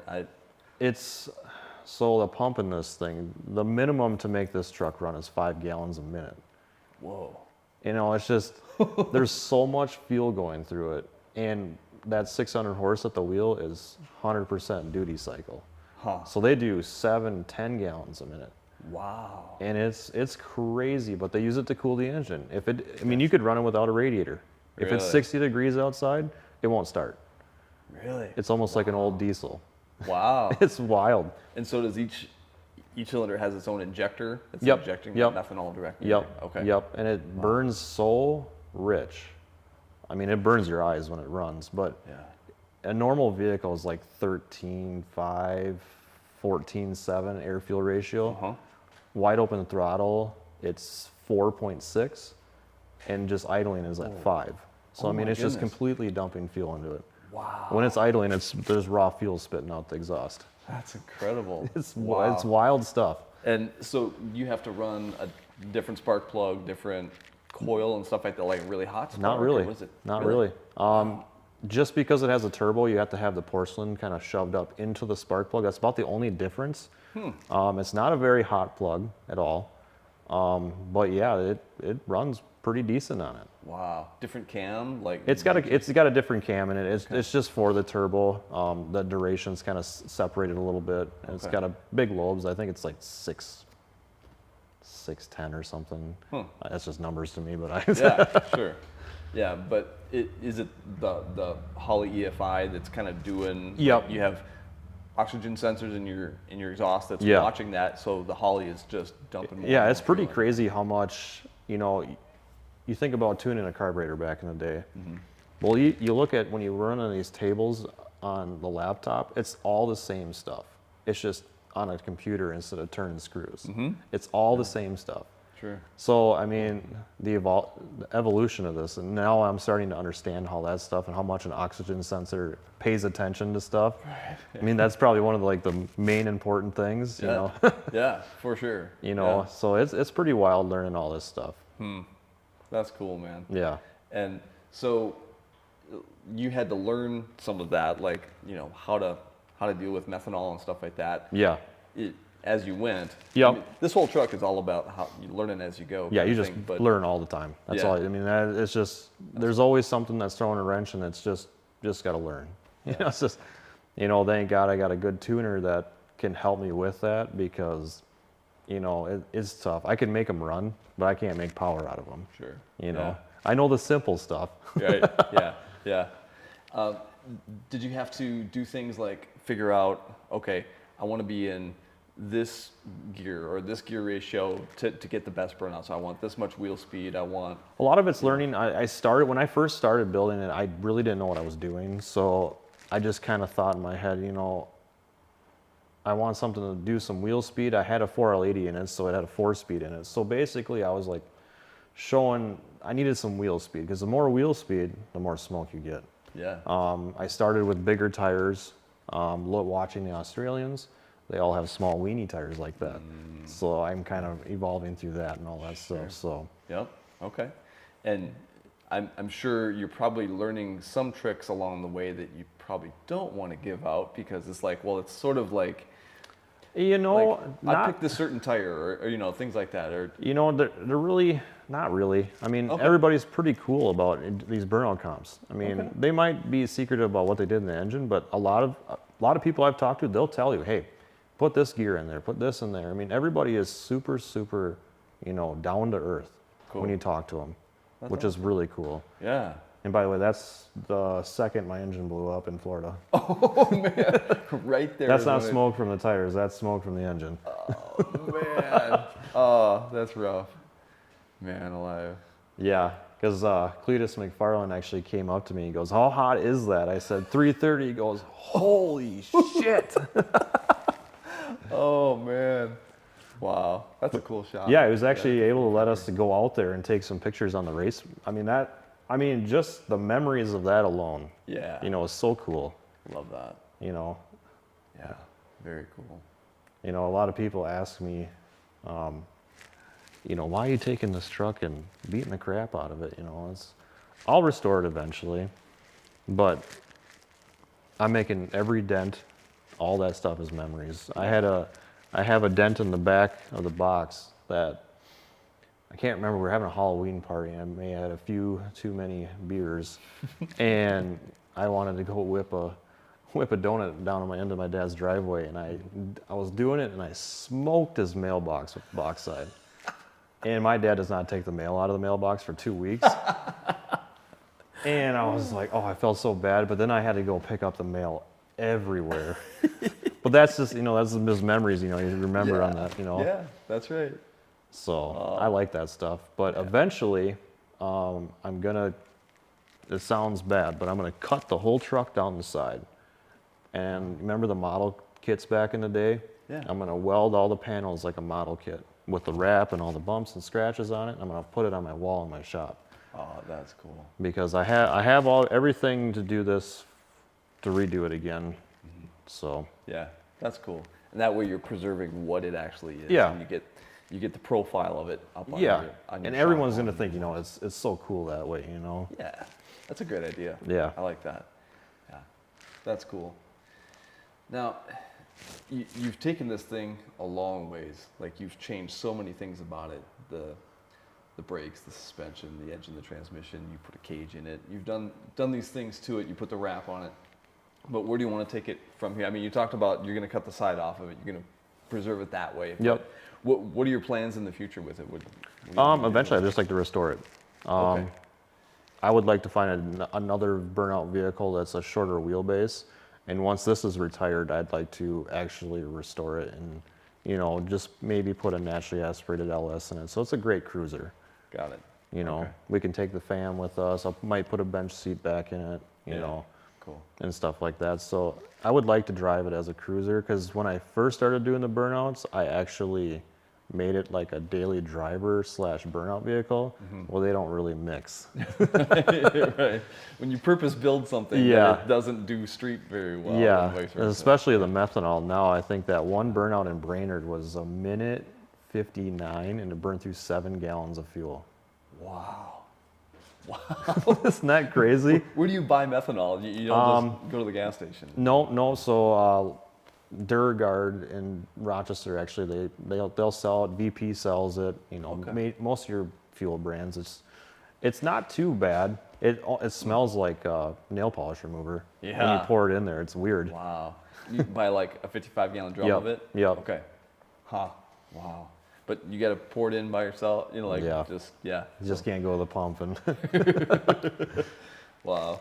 [SPEAKER 2] So the pump in this thing, the minimum to make this truck run is 5 gallons a minute.
[SPEAKER 1] Whoa.
[SPEAKER 2] It's just, there's so much fuel going through it. And that 600 horse at the wheel is 100% duty cycle.
[SPEAKER 1] Huh.
[SPEAKER 2] So they do 10 gallons a minute.
[SPEAKER 1] Wow.
[SPEAKER 2] And it's crazy, but they use it to cool the engine. You could run it without a radiator. If it's
[SPEAKER 1] Really?
[SPEAKER 2] 60 degrees outside, it won't start.
[SPEAKER 1] Really?
[SPEAKER 2] It's almost like an old diesel.
[SPEAKER 1] Wow.
[SPEAKER 2] It's wild.
[SPEAKER 1] And so does each cylinder has its own injector that's
[SPEAKER 2] Yep,
[SPEAKER 1] injecting
[SPEAKER 2] yep.
[SPEAKER 1] methanol directly?
[SPEAKER 2] Yep.
[SPEAKER 1] Okay.
[SPEAKER 2] Yep. And it burns so rich. I mean, it burns your eyes when it runs, but
[SPEAKER 1] Yeah.
[SPEAKER 2] a normal vehicle is like 13.5, 14.7 air fuel ratio.
[SPEAKER 1] Uh-huh.
[SPEAKER 2] Wide open throttle, it's 4.6, and just idling is at 5. So
[SPEAKER 1] Oh
[SPEAKER 2] I mean,
[SPEAKER 1] my
[SPEAKER 2] it's just
[SPEAKER 1] goodness.
[SPEAKER 2] completely dumping fuel into it.
[SPEAKER 1] Wow.
[SPEAKER 2] When it's idling, there's raw fuel spitting out the exhaust.
[SPEAKER 1] That's incredible.
[SPEAKER 2] It's
[SPEAKER 1] wow.
[SPEAKER 2] wild stuff.
[SPEAKER 1] And so you have to run a different spark plug, different coil and stuff like that, like really hot spark?
[SPEAKER 2] Not
[SPEAKER 1] or
[SPEAKER 2] really.
[SPEAKER 1] was it
[SPEAKER 2] Not really. Just because it has a turbo, you have to have the porcelain kind of shoved up into the spark plug. That's about the only difference. It's not a very hot plug at all. But yeah, it runs pretty decent on it.
[SPEAKER 1] Wow. Different cam? Like
[SPEAKER 2] It's got a different cam in it. It's just for the turbo. The duration's kind of separated a little bit. And It's
[SPEAKER 1] Okay.
[SPEAKER 2] got a big lobes. I think it's like 610 or something. That's just numbers to me, but
[SPEAKER 1] Yeah, sure. Yeah, but is it the Holley EFI that's kind of doing?
[SPEAKER 2] Yep.
[SPEAKER 1] You have oxygen sensors in your exhaust that's
[SPEAKER 2] Yeah.
[SPEAKER 1] watching that, so the Holley is just dumping more.
[SPEAKER 2] Yeah,
[SPEAKER 1] and
[SPEAKER 2] it's
[SPEAKER 1] more
[SPEAKER 2] pretty
[SPEAKER 1] fuel in.
[SPEAKER 2] crazy how much, you think about tuning a carburetor back in the day. Well, you look at when you run on these tables on the laptop, it's all the same stuff. It's just on a computer instead of turning screws. It's all the same stuff.
[SPEAKER 1] Sure.
[SPEAKER 2] So, I mean, the evolution of this, and now I'm starting to understand how that stuff and how much an oxygen sensor pays attention to stuff. I mean, that's probably one of the main important things, you know.
[SPEAKER 1] Yeah, for sure.
[SPEAKER 2] So it's pretty wild learning all this stuff.
[SPEAKER 1] That's cool, man.
[SPEAKER 2] Yeah.
[SPEAKER 1] And so you had to learn some of that, like, how to deal with methanol and stuff like that.
[SPEAKER 2] Yeah.
[SPEAKER 1] As you went.
[SPEAKER 2] Yep.
[SPEAKER 1] I mean, this whole truck is all about how you learning as you go.
[SPEAKER 2] Yeah,
[SPEAKER 1] kind
[SPEAKER 2] you
[SPEAKER 1] of
[SPEAKER 2] just
[SPEAKER 1] thing, but
[SPEAKER 2] learn all the time. That's
[SPEAKER 1] Yeah.
[SPEAKER 2] all. I mean, it's just, there's always something that's throwing a wrench, and it's just got to learn. It's just, thank God I got a good tuner that can help me with that because, it's tough. I can make them run, but I can't make power out of them.
[SPEAKER 1] Sure.
[SPEAKER 2] Yeah. I know the simple stuff.
[SPEAKER 1] Right. Yeah. Did you have to do things like figure out, okay, I want to be in this gear or this gear ratio to get the best burnout. So I want this much wheel speed. I want.
[SPEAKER 2] A lot of it's learning. When I first started building it, I really didn't know what I was doing. So I just kind of thought in my head, I want something to do some wheel speed. I had a 4L80 in it, so it had a 4-speed in it. So basically I was like showing, I needed some wheel speed because the more wheel speed, the more smoke you get.
[SPEAKER 1] Yeah.
[SPEAKER 2] I started with bigger tires, watching the Australians. They all have small weenie tires like that. So I'm kind of evolving through that and all that stuff. So.
[SPEAKER 1] Yep. Okay. And I'm sure you're probably learning some tricks along the way that you probably don't want to give out because it's like, well, it's sort of like
[SPEAKER 2] You know,
[SPEAKER 1] Like, I picked this certain tire, or things like that, or
[SPEAKER 2] you know, they're really not really. I mean, everybody's pretty cool about these burnout comps. I mean, they might be secretive about what they did in the engine, but a lot of people I've talked to, they'll tell you, hey, put this gear in there, put this in there. I mean, everybody is super, super, down to earth when you talk to them, which is really cool.
[SPEAKER 1] Yeah.
[SPEAKER 2] And by the way, that's the second my engine blew up in Florida.
[SPEAKER 1] Oh man, right there.
[SPEAKER 2] That's not smoke from the tires. That's smoke from the engine.
[SPEAKER 1] Oh man. Oh, that's rough. Man alive.
[SPEAKER 2] Yeah, because Cletus McFarland actually came up to me. He goes, "How hot is that?" I said, 330. He goes, "Holy shit!"
[SPEAKER 1] Oh man. Wow, that's a cool shot.
[SPEAKER 2] Yeah, he was actually able to let us to go out there and take some pictures on the race. I mean, just the memories of that alone.
[SPEAKER 1] Yeah.
[SPEAKER 2] Is so cool.
[SPEAKER 1] Love that.
[SPEAKER 2] Yeah,
[SPEAKER 1] Very cool.
[SPEAKER 2] a lot of people ask me, why are you taking this truck and beating the crap out of it? I'll restore it eventually, but I'm making every dent. All that stuff is memories. I have a dent in the back of the box that I can't remember. We were having a Halloween party, and I may have had a few too many beers, and I wanted to go whip a donut down on my end of my dad's driveway, and I was doing it, and I smoked his mailbox with the box side. And my dad does not take the mail out of the mailbox for 2 weeks. And I was like, oh, I felt so bad, but then I had to go pick up the mail everywhere. But that's just, that's just memories, you remember on that,
[SPEAKER 1] Yeah, that's right.
[SPEAKER 2] So I like that stuff. But eventually, it sounds bad, but I'm gonna cut the whole truck down the side. And remember the model kits back in the day?
[SPEAKER 1] Yeah.
[SPEAKER 2] I'm gonna weld all the panels like a model kit with the wrap and all the bumps and scratches on it. I'm gonna put it on my wall in my shop.
[SPEAKER 1] Oh, that's cool.
[SPEAKER 2] Because I have everything to do this, to redo it again. So
[SPEAKER 1] Yeah, that's cool. And that way you're preserving what it actually is.
[SPEAKER 2] Yeah.
[SPEAKER 1] And you get the profile of it up on
[SPEAKER 2] yeah,
[SPEAKER 1] your
[SPEAKER 2] and
[SPEAKER 1] shop
[SPEAKER 2] everyone's
[SPEAKER 1] wall.
[SPEAKER 2] gonna think, it's so cool that way,
[SPEAKER 1] Yeah, that's a great idea.
[SPEAKER 2] Yeah.
[SPEAKER 1] I like that. Yeah, that's cool. Now, you've taken this thing a long ways. Like, you've changed so many things about it. The brakes, the suspension, the engine, the transmission. You put a cage in it. You've done these things to it. You put the wrap on it. But where do you want to take it from here? I mean, you talked about you're going to cut the side off of it. You're going to preserve it that way.
[SPEAKER 2] Yep.
[SPEAKER 1] What are your plans in the future with it?
[SPEAKER 2] Eventually, I'd just like to restore it.
[SPEAKER 1] Okay.
[SPEAKER 2] I would like to find another burnout vehicle that's a shorter wheelbase. And once this is retired, I'd like to actually restore it and, just maybe put a naturally aspirated LS in it. So it's a great cruiser.
[SPEAKER 1] Got it.
[SPEAKER 2] Okay. We can take the fam with us. I might put a bench seat back in it,
[SPEAKER 1] Cool.
[SPEAKER 2] and stuff like that. So I would like to drive it as a cruiser, because when I first started doing the burnouts, I actually made it like a daily driver / burnout vehicle. Well, they don't really mix.
[SPEAKER 1] Right. When you purpose build something,
[SPEAKER 2] Yeah.
[SPEAKER 1] it doesn't do street very well.
[SPEAKER 2] Yeah,
[SPEAKER 1] and vice versa.
[SPEAKER 2] especially the methanol. Now I think that one burnout in Brainerd was 1:59, and it burned through 7 gallons of fuel.
[SPEAKER 1] Wow.
[SPEAKER 2] Isn't that crazy?
[SPEAKER 1] Where do you buy methanol? You don't just go to the gas station.
[SPEAKER 2] No. So Durgard in Rochester, actually, they'll sell it. VP sells it. Most of your fuel brands. It's not too bad. It smells like nail polish remover.
[SPEAKER 1] Yeah.
[SPEAKER 2] When you pour it in there, it's weird.
[SPEAKER 1] Wow. You buy like a 55-gallon drum
[SPEAKER 2] Yep,
[SPEAKER 1] of it?
[SPEAKER 2] yep.
[SPEAKER 1] Okay. Huh. Wow. But you got to pour it in by yourself?
[SPEAKER 2] Yeah.
[SPEAKER 1] Yeah.
[SPEAKER 2] You just can't go to the pump and.
[SPEAKER 1] Wow.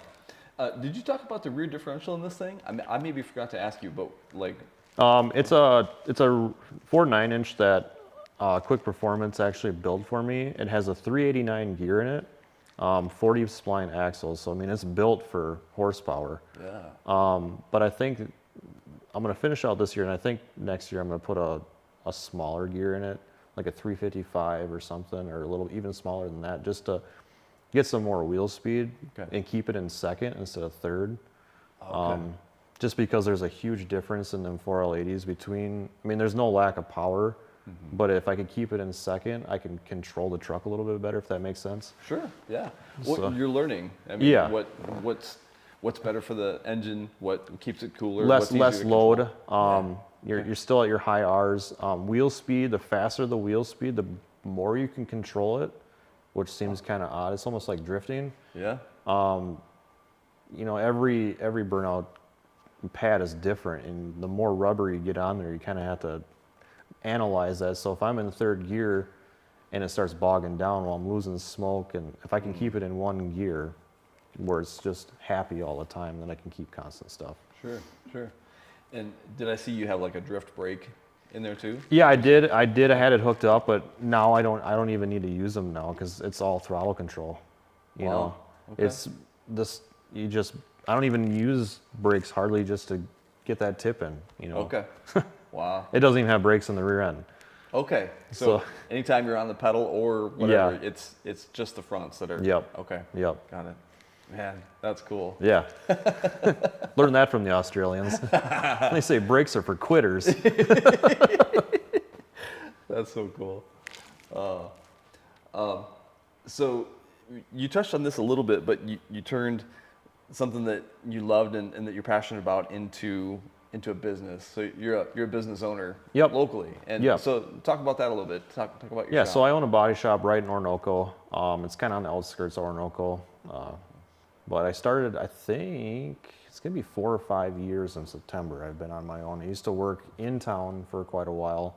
[SPEAKER 1] Did you talk about the rear differential in this thing? I maybe forgot to ask you, but like...
[SPEAKER 2] It's a 4.9-inch that Quick Performance actually built for me. It has a 389 gear in it, 40 spline axles. So I mean, it's built for horsepower.
[SPEAKER 1] Yeah.
[SPEAKER 2] But I think I'm gonna finish out this year, and I think next year I'm gonna put a smaller gear in it, like a 355 or something, or a little even smaller than that, just to get some more wheel speed and keep it in second instead of third.
[SPEAKER 1] Okay.
[SPEAKER 2] Just because there's a huge difference in them 4L80s between, I mean, there's no lack of power, but if I could keep it in second, I can control the truck a little bit better, if that makes sense.
[SPEAKER 1] Sure, yeah.
[SPEAKER 2] So-
[SPEAKER 1] You're learning. I mean,
[SPEAKER 2] Yeah.
[SPEAKER 1] What's better for the engine? What keeps it cooler?
[SPEAKER 2] Less
[SPEAKER 1] what's easier to
[SPEAKER 2] load.
[SPEAKER 1] control?
[SPEAKER 2] You're still at your high R's. Wheel speed, the faster the wheel speed, the more you can control it, which seems kind of odd. It's almost like drifting.
[SPEAKER 1] Yeah.
[SPEAKER 2] You know, every burnout pad is different, and the more rubber you get on there, you kind of have to analyze that. So if I'm in third gear and it starts bogging down, well, I'm losing smoke, and if I can keep it in one gear where it's just happy all the time, then I can keep constant stuff.
[SPEAKER 1] Sure, sure. And did I see you have like a drift brake in there too?
[SPEAKER 2] Yeah, I did. I had it hooked up, but now I don't even need to use them now because it's all throttle control. You know,
[SPEAKER 1] okay.
[SPEAKER 2] it's this. I don't even use brakes hardly just to get that tip in. You know.
[SPEAKER 1] Okay. Wow.
[SPEAKER 2] It doesn't even have brakes on the rear end.
[SPEAKER 1] Okay. So anytime you're on the pedal or whatever,
[SPEAKER 2] Yeah.
[SPEAKER 1] it's just the fronts that are.
[SPEAKER 2] Yep.
[SPEAKER 1] Okay.
[SPEAKER 2] Yep.
[SPEAKER 1] Got it. Man, that's cool.
[SPEAKER 2] Yeah. Learned that from the Australians. They say brakes are for quitters.
[SPEAKER 1] That's so cool. So you touched on this a little bit, but you turned something that you loved and that you're passionate about into a business. So you're a business owner
[SPEAKER 2] Yep.
[SPEAKER 1] locally. And
[SPEAKER 2] Yep.
[SPEAKER 1] so talk about that a little bit. Talk about your
[SPEAKER 2] Yeah,
[SPEAKER 1] shop.
[SPEAKER 2] so I own a body shop right in Orinoco. It's kind of on the outskirts of Orinoco. But I started, I think, it's going to be 4 or 5 years in September I've been on my own. I used to work in town for quite a while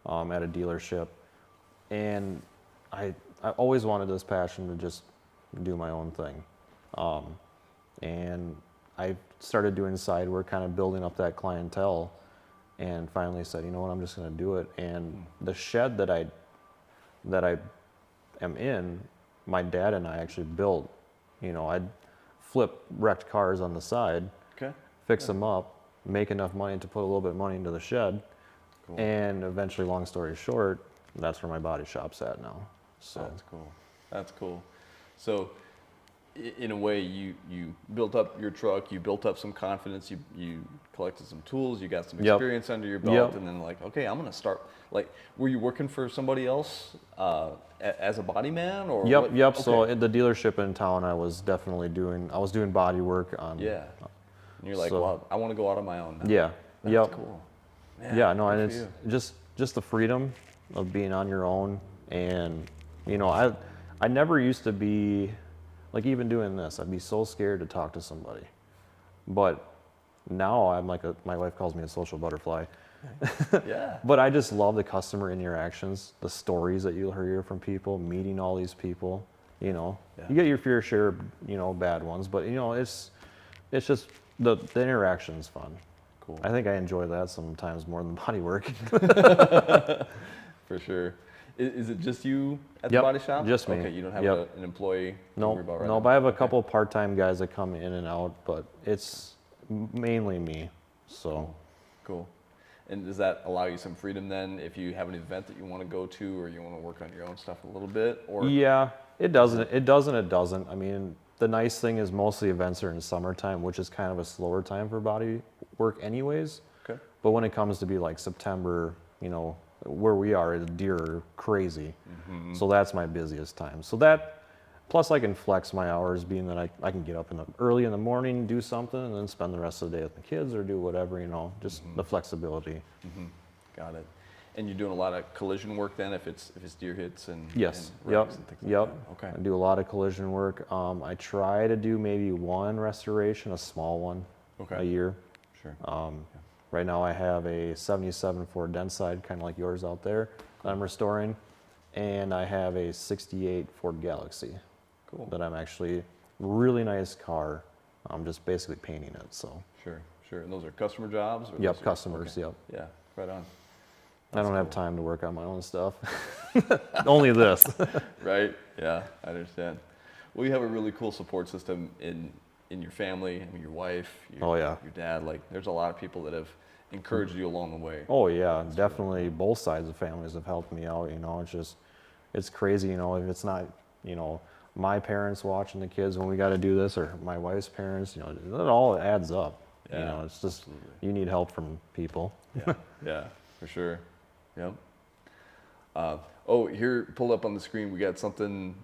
[SPEAKER 2] at a dealership. And I always wanted this passion to just do my own thing. And I started doing side work, kind of building up that clientele, and finally said, you know what, I'm just going to do it. And the shed that I am in, my dad and I actually built. You know, I'd flip wrecked cars on the side,
[SPEAKER 1] Okay.
[SPEAKER 2] fix them up, make enough money to put a little bit of money into the shed,
[SPEAKER 1] Cool.
[SPEAKER 2] and eventually, long story short, that's where my body shop's at now. So
[SPEAKER 1] That's cool. That's cool. So in a way, you built up your truck, you built up some confidence, you collected some tools, you got some
[SPEAKER 2] Yep.
[SPEAKER 1] experience under your belt,
[SPEAKER 2] Yep.
[SPEAKER 1] and then like, okay, I'm gonna start. Like, were you working for somebody else as a body man, or
[SPEAKER 2] Yep,
[SPEAKER 1] what?
[SPEAKER 2] yep.
[SPEAKER 1] Okay.
[SPEAKER 2] So at the dealership in town, I was doing body work on.
[SPEAKER 1] Yeah. And you're like,
[SPEAKER 2] So-
[SPEAKER 1] well, I want to go out on my own now.
[SPEAKER 2] Yeah.
[SPEAKER 1] That's
[SPEAKER 2] Yep.
[SPEAKER 1] cool. Man,
[SPEAKER 2] Yeah, no,
[SPEAKER 1] good
[SPEAKER 2] and
[SPEAKER 1] for
[SPEAKER 2] it's
[SPEAKER 1] you.
[SPEAKER 2] just the freedom of being on your own. And you know, I never used to be like, even doing this, I'd be so scared to talk to somebody. But now I'm like my wife calls me a social butterfly.
[SPEAKER 1] Yeah.
[SPEAKER 2] But I just love the customer interactions, the stories that you'll hear from people, meeting all these people. You know,
[SPEAKER 1] Yeah.
[SPEAKER 2] you get your fair share of, you know, bad ones, but you know, it's just the interaction's fun.
[SPEAKER 1] Cool.
[SPEAKER 2] I think I enjoy that sometimes more than body work.
[SPEAKER 1] For sure. Is it just you at the
[SPEAKER 2] Yep,
[SPEAKER 1] body shop?
[SPEAKER 2] just me.
[SPEAKER 1] Okay, you don't have
[SPEAKER 2] Yep.
[SPEAKER 1] an employee to
[SPEAKER 2] No,
[SPEAKER 1] worry about right
[SPEAKER 2] no,
[SPEAKER 1] now?
[SPEAKER 2] but I have a
[SPEAKER 1] Okay.
[SPEAKER 2] couple part-time guys that come in and out, but it's mainly me. So
[SPEAKER 1] Cool. And does that allow you some freedom then if you have an event that you want to go to or you want to work on your own stuff a little bit? Or
[SPEAKER 2] yeah, it doesn't. It doesn't. I mean, the nice thing is most of the events are in summertime, which is kind of a slower time for body work anyways.
[SPEAKER 1] Okay.
[SPEAKER 2] But when it comes to be like September, you know, where we are, the deer are crazy.
[SPEAKER 1] Mm-hmm.
[SPEAKER 2] So that's my busiest time. So that, plus I can flex my hours, being that I can get up early in the morning, do something, and then spend the rest of the day with the kids or do whatever, you know, just the flexibility.
[SPEAKER 1] Got it. And you're doing a lot of collision work then if it's deer hits and
[SPEAKER 2] Yes.
[SPEAKER 1] and
[SPEAKER 2] Yep.
[SPEAKER 1] wrecks and things like
[SPEAKER 2] Yep.
[SPEAKER 1] that? Okay.
[SPEAKER 2] I do a lot of collision work. I try to do maybe one restoration, a small one,
[SPEAKER 1] Okay.
[SPEAKER 2] a year.
[SPEAKER 1] Sure.
[SPEAKER 2] Right now I have a 77 Ford Denside, kind of like yours out there, that I'm restoring. And I have a 68 Ford Galaxy
[SPEAKER 1] Cool.
[SPEAKER 2] that I'm actually, really nice car. I'm just basically painting it, so.
[SPEAKER 1] Sure. Sure. And those are customer jobs? Or
[SPEAKER 2] Yep,
[SPEAKER 1] those are-
[SPEAKER 2] customers,
[SPEAKER 1] okay.
[SPEAKER 2] yep.
[SPEAKER 1] Yeah. Right on.
[SPEAKER 2] I don't have time to work on my own stuff. Only this.
[SPEAKER 1] Right? Yeah, I understand. Well, you have a really cool support system in your family. I mean, your wife,
[SPEAKER 2] Oh, yeah.
[SPEAKER 1] your dad. Like, there's a lot of people that have encouraged you along the way.
[SPEAKER 2] Oh yeah, definitely both sides of families have helped me out, you know. It's crazy, you know, if it's not, you know, my parents watching the kids when we got to do this, or my wife's parents, you know, it all adds up. You
[SPEAKER 1] Yeah,
[SPEAKER 2] know, it's just,
[SPEAKER 1] absolutely.
[SPEAKER 2] you need help from people.
[SPEAKER 1] Yeah, yeah, for sure. Yep. Oh, here, pull up on the screen. We got something.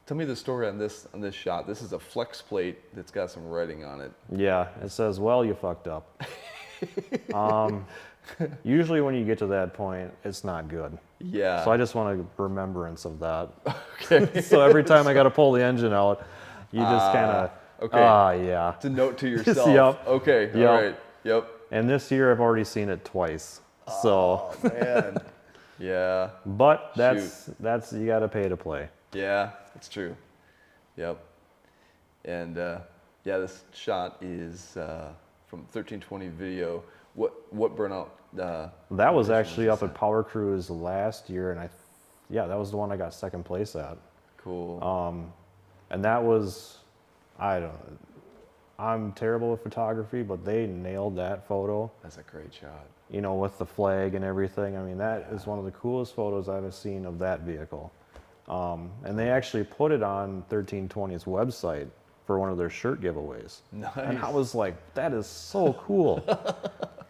[SPEAKER 1] Tell me the story on this shot. This is a flex plate that's got some writing on it.
[SPEAKER 2] Yeah, it says, well, you fucked up. Usually when you get to that point, it's not good.
[SPEAKER 1] Yeah.
[SPEAKER 2] So I just want a remembrance of that.
[SPEAKER 1] Okay.
[SPEAKER 2] So every time I got to pull the engine out, you just kind of,
[SPEAKER 1] okay.
[SPEAKER 2] yeah.
[SPEAKER 1] It's a note to yourself.
[SPEAKER 2] Yep.
[SPEAKER 1] Okay.
[SPEAKER 2] Yep.
[SPEAKER 1] All right. Yep.
[SPEAKER 2] And this year I've already seen it twice. So,
[SPEAKER 1] Oh man. Yeah.
[SPEAKER 2] but that's you got to pay to play.
[SPEAKER 1] Yeah. That's true. Yep. And yeah, this shot is from 1320 video. What burnout?
[SPEAKER 2] That was actually up
[SPEAKER 1] this
[SPEAKER 2] at Power Cruise last year, and yeah, that was the one I got second place at.
[SPEAKER 1] Cool.
[SPEAKER 2] And that was, I'm terrible with photography, but they nailed that photo.
[SPEAKER 1] That's a great shot.
[SPEAKER 2] You know, with the flag and everything. I mean, that is one of the coolest photos I've seen of that vehicle. And they actually put it on 1320's website for one of their shirt giveaways.
[SPEAKER 1] Nice.
[SPEAKER 2] And I was like, that is so cool.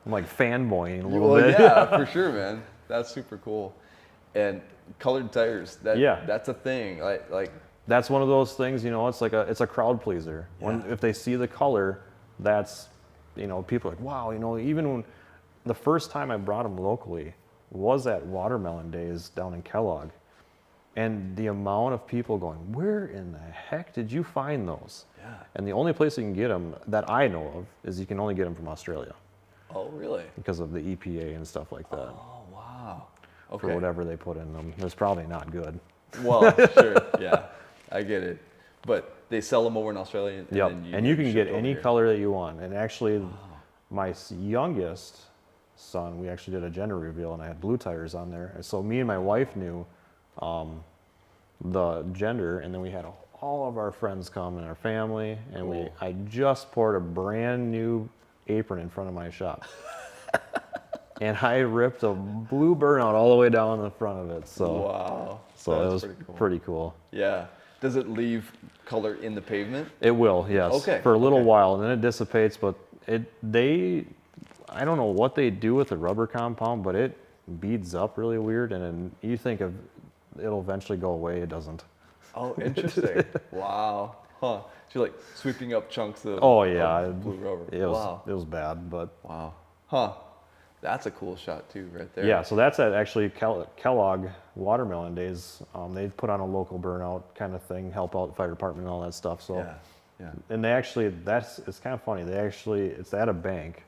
[SPEAKER 2] I'm like fanboying a little
[SPEAKER 1] Well,
[SPEAKER 2] bit.
[SPEAKER 1] yeah, for sure, man. That's super cool. And colored tires.
[SPEAKER 2] Yeah.
[SPEAKER 1] That's a thing. Like.
[SPEAKER 2] That's one of those things, you know, it's a crowd pleaser.
[SPEAKER 1] Yeah.
[SPEAKER 2] If they see the color, that's, you know, people are like, wow, you know, even when the first time I brought them locally was at Watermelon Days down in Kellogg. And the amount of people going, where in the heck did you find those?
[SPEAKER 1] Yeah.
[SPEAKER 2] And the only place you can get them that I know of is you can only get them from Australia
[SPEAKER 1] Oh, really?
[SPEAKER 2] because of the EPA and stuff like that.
[SPEAKER 1] Oh, wow. Okay.
[SPEAKER 2] For whatever they put in them. It's probably not good.
[SPEAKER 1] Well, sure. Yeah, I get it. But they sell them over in Australia. And
[SPEAKER 2] Yep.
[SPEAKER 1] then
[SPEAKER 2] And you can get
[SPEAKER 1] ship
[SPEAKER 2] any
[SPEAKER 1] over here.
[SPEAKER 2] color that you want. And actually, my youngest son, we actually did a gender reveal, and I had blue tires on there. And so me and my wife knew the gender, and then we had all of our friends come and our family, and
[SPEAKER 1] Cool.
[SPEAKER 2] I just poured a brand new apron in front of my shop. And I ripped a blue burnout all the way down the front of it. So,
[SPEAKER 1] Wow.
[SPEAKER 2] so it
[SPEAKER 1] That's
[SPEAKER 2] was
[SPEAKER 1] pretty cool.
[SPEAKER 2] pretty cool.
[SPEAKER 1] Yeah. Does it leave color in the pavement?
[SPEAKER 2] It will, yes,
[SPEAKER 1] Okay,
[SPEAKER 2] for a little
[SPEAKER 1] okay.
[SPEAKER 2] while, and then it dissipates. But I don't know what they do with the rubber compound, but it beads up really weird, and then you think it'll eventually go away. It doesn't.
[SPEAKER 1] Oh, interesting. Wow. Huh. So you're like sweeping up chunks of,
[SPEAKER 2] Oh yeah,
[SPEAKER 1] of blue rubber.
[SPEAKER 2] it was
[SPEAKER 1] Wow.
[SPEAKER 2] it was bad, but
[SPEAKER 1] Wow. Huh. That's a cool shot too, right there.
[SPEAKER 2] yeah. So that's at actually Kellogg Watermelon Days. They put on a local burnout kind of thing, help out the fire department and all that stuff. So.
[SPEAKER 1] Yeah. Yeah.
[SPEAKER 2] And they actually, it's kind of funny. It's at a bank,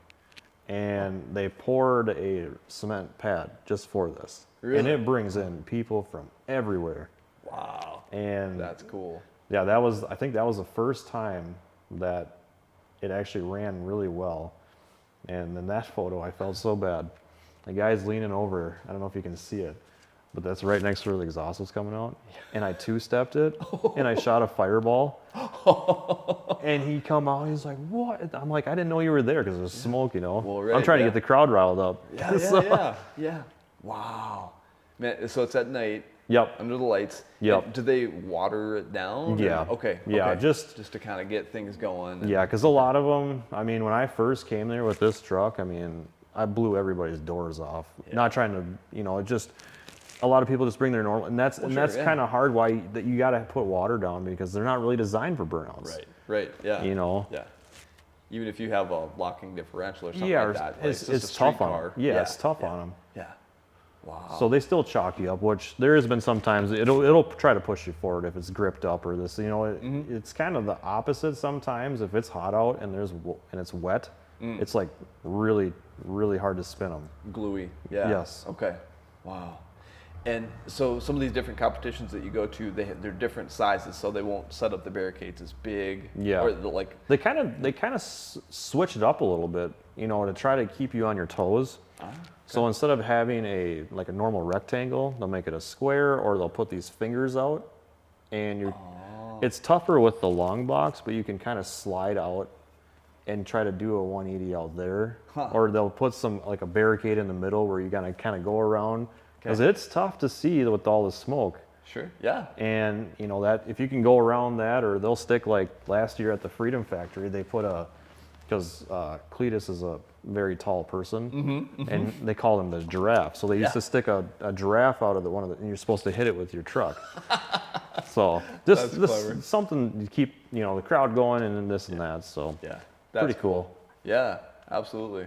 [SPEAKER 2] and they poured a cement pad just for this.
[SPEAKER 1] Really?
[SPEAKER 2] And it brings in people from everywhere.
[SPEAKER 1] Wow.
[SPEAKER 2] And
[SPEAKER 1] That's cool.
[SPEAKER 2] yeah, I think that was the first time that it actually ran really well. And in that photo, I felt so bad. The guy's leaning over, I don't know if you can see it, but that's right next to where the exhaust was coming out. And I two-stepped it, and I shot a fireball. And he come out, he's like, what? I'm like, I didn't know you were there because there's smoke, you know.
[SPEAKER 1] Well, right,
[SPEAKER 2] I'm trying to
[SPEAKER 1] yeah.
[SPEAKER 2] get the crowd riled up.
[SPEAKER 1] Yeah, yeah,
[SPEAKER 2] So-
[SPEAKER 1] yeah. Wow. Man, so it's at night.
[SPEAKER 2] Yep.
[SPEAKER 1] Under the lights.
[SPEAKER 2] Yep.
[SPEAKER 1] And do they water it down? or-
[SPEAKER 2] Yeah.
[SPEAKER 1] Okay.
[SPEAKER 2] Yeah,
[SPEAKER 1] okay.
[SPEAKER 2] just
[SPEAKER 1] to kind of get things going. and-
[SPEAKER 2] Yeah, because a lot of them, I mean, when I first came there with this truck, I mean, I blew everybody's doors off. Not trying to, you know, just a lot of people just bring their normal, and that's
[SPEAKER 1] Well,
[SPEAKER 2] that's
[SPEAKER 1] sure, yeah.
[SPEAKER 2] kind of hard. Why that you got to put water down because they're not really designed for burnouts.
[SPEAKER 1] Right. Right. Yeah.
[SPEAKER 2] You know.
[SPEAKER 1] Yeah. Even if you have a locking differential or something
[SPEAKER 2] Yeah,
[SPEAKER 1] like that. Like
[SPEAKER 2] it's
[SPEAKER 1] just a street
[SPEAKER 2] tough on
[SPEAKER 1] car.
[SPEAKER 2] them. Yeah, it's tough on them.
[SPEAKER 1] Yeah. Wow.
[SPEAKER 2] So they still chalk you up, which there has been sometimes it'll try to push you forward if it's gripped up or this. You know, it's kind of the opposite sometimes. If it's hot out and it's wet, it's like really hard to spin them.
[SPEAKER 1] Gluey. Yeah.
[SPEAKER 2] Yes.
[SPEAKER 1] Okay. Wow. And so some of these different competitions that you go to, they're different sizes, so they won't set up the barricades as big.
[SPEAKER 2] Yeah.
[SPEAKER 1] Or like.
[SPEAKER 2] They kind of switch it up a little bit, you know, to try to keep you on your toes. So instead of having a normal rectangle, they'll make it a square, or they'll put these fingers out, and it's tougher with the long box, but you can kind of slide out and try to do a 180 out there, or they'll put a barricade in the middle where you gotta kind of go around, because it's tough to see with all the smoke.
[SPEAKER 1] Sure. Yeah.
[SPEAKER 2] And you know that if you can go around that, or they'll stick like last year at the Freedom Factory, they put because Cletus is a very tall person, and they call him the giraffe. So they used to stick a giraffe out of and you're supposed to hit it with your truck. So
[SPEAKER 1] That's
[SPEAKER 2] this
[SPEAKER 1] clever.
[SPEAKER 2] something to keep the crowd going, and then this and that. So
[SPEAKER 1] Yeah.
[SPEAKER 2] pretty cool.
[SPEAKER 1] Yeah. Absolutely.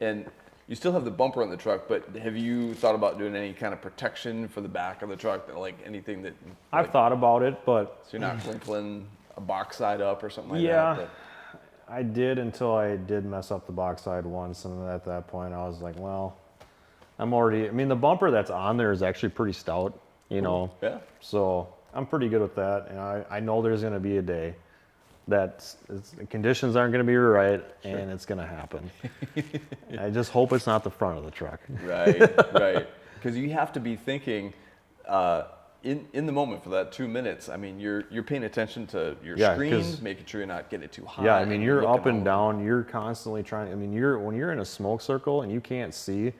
[SPEAKER 1] And you still have the bumper on the truck, but have you thought about doing any kind of protection for the back of the truck, like anything that?
[SPEAKER 2] I've
[SPEAKER 1] like,
[SPEAKER 2] thought about it, but
[SPEAKER 1] so you're not wrinkling a box side up or something like
[SPEAKER 2] yeah,
[SPEAKER 1] that.
[SPEAKER 2] I did until I did mess up the box side once, and at that point I was like, well, I mean, the bumper that's on there is actually pretty stout, you know.
[SPEAKER 1] Yeah.
[SPEAKER 2] So I'm pretty good with that, and I know there's going to be a day that the conditions aren't going to be right, and it's going to happen. I just hope it's not the front of the truck.
[SPEAKER 1] Right, right. Because you have to be thinking in the moment for that 2 minutes. I mean, you're paying attention to your screens, making sure you're not getting it too hot.
[SPEAKER 2] Yeah, I mean, you're up and
[SPEAKER 1] over.
[SPEAKER 2] down. You're constantly trying. I mean, when you're in a smoke circle and you can't see,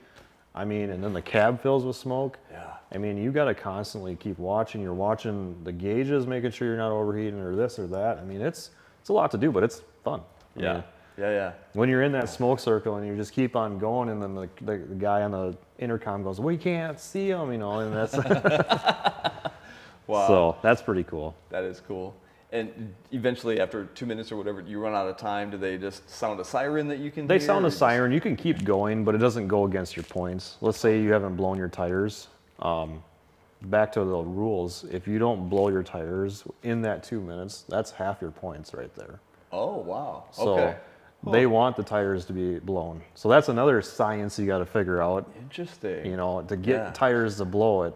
[SPEAKER 2] I mean, and then the cab fills with smoke.
[SPEAKER 1] Yeah.
[SPEAKER 2] I mean, you got to constantly keep watching. You're watching the gauges, making sure you're not overheating or this or that. I mean, it's a lot to do, but it's fun. I mean,
[SPEAKER 1] Yeah.
[SPEAKER 2] when you're in that smoke circle and you just keep on going, and then the guy on the intercom goes, "We can't see him," you know, and that's
[SPEAKER 1] Wow.
[SPEAKER 2] So that's pretty cool.
[SPEAKER 1] That is cool. And eventually, after 2 minutes or whatever, you run out of time. Do they just sound a siren that you can
[SPEAKER 2] They
[SPEAKER 1] hear?
[SPEAKER 2] sound
[SPEAKER 1] or
[SPEAKER 2] a siren. You can keep going, but it doesn't go against your points. Let's say you haven't blown your tires. Back to the rules. If you don't blow your tires in that 2 minutes, that's half your points right there.
[SPEAKER 1] Oh, wow.
[SPEAKER 2] So
[SPEAKER 1] Okay.
[SPEAKER 2] they want the tires to be blown. So that's another science you got to figure out.
[SPEAKER 1] Interesting.
[SPEAKER 2] You know, to get
[SPEAKER 1] Yeah.
[SPEAKER 2] tires to blow it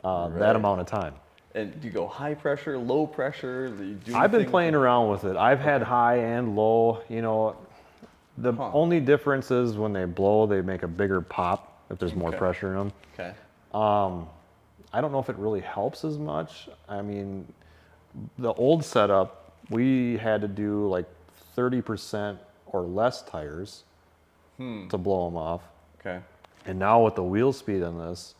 [SPEAKER 1] Right.
[SPEAKER 2] that amount of time.
[SPEAKER 1] And do you go high pressure, low pressure? Do you do
[SPEAKER 2] I've been
[SPEAKER 1] anything
[SPEAKER 2] playing
[SPEAKER 1] with
[SPEAKER 2] around with it. I've had high and low. You know, the only difference is when they blow, they make a bigger pop if there's more
[SPEAKER 1] Okay.
[SPEAKER 2] pressure in them.
[SPEAKER 1] Okay.
[SPEAKER 2] I don't know if it really helps as much. I mean, the old setup, we had to do like 30% or less tires to blow them off.
[SPEAKER 1] Okay.
[SPEAKER 2] And now with the wheel speed on this,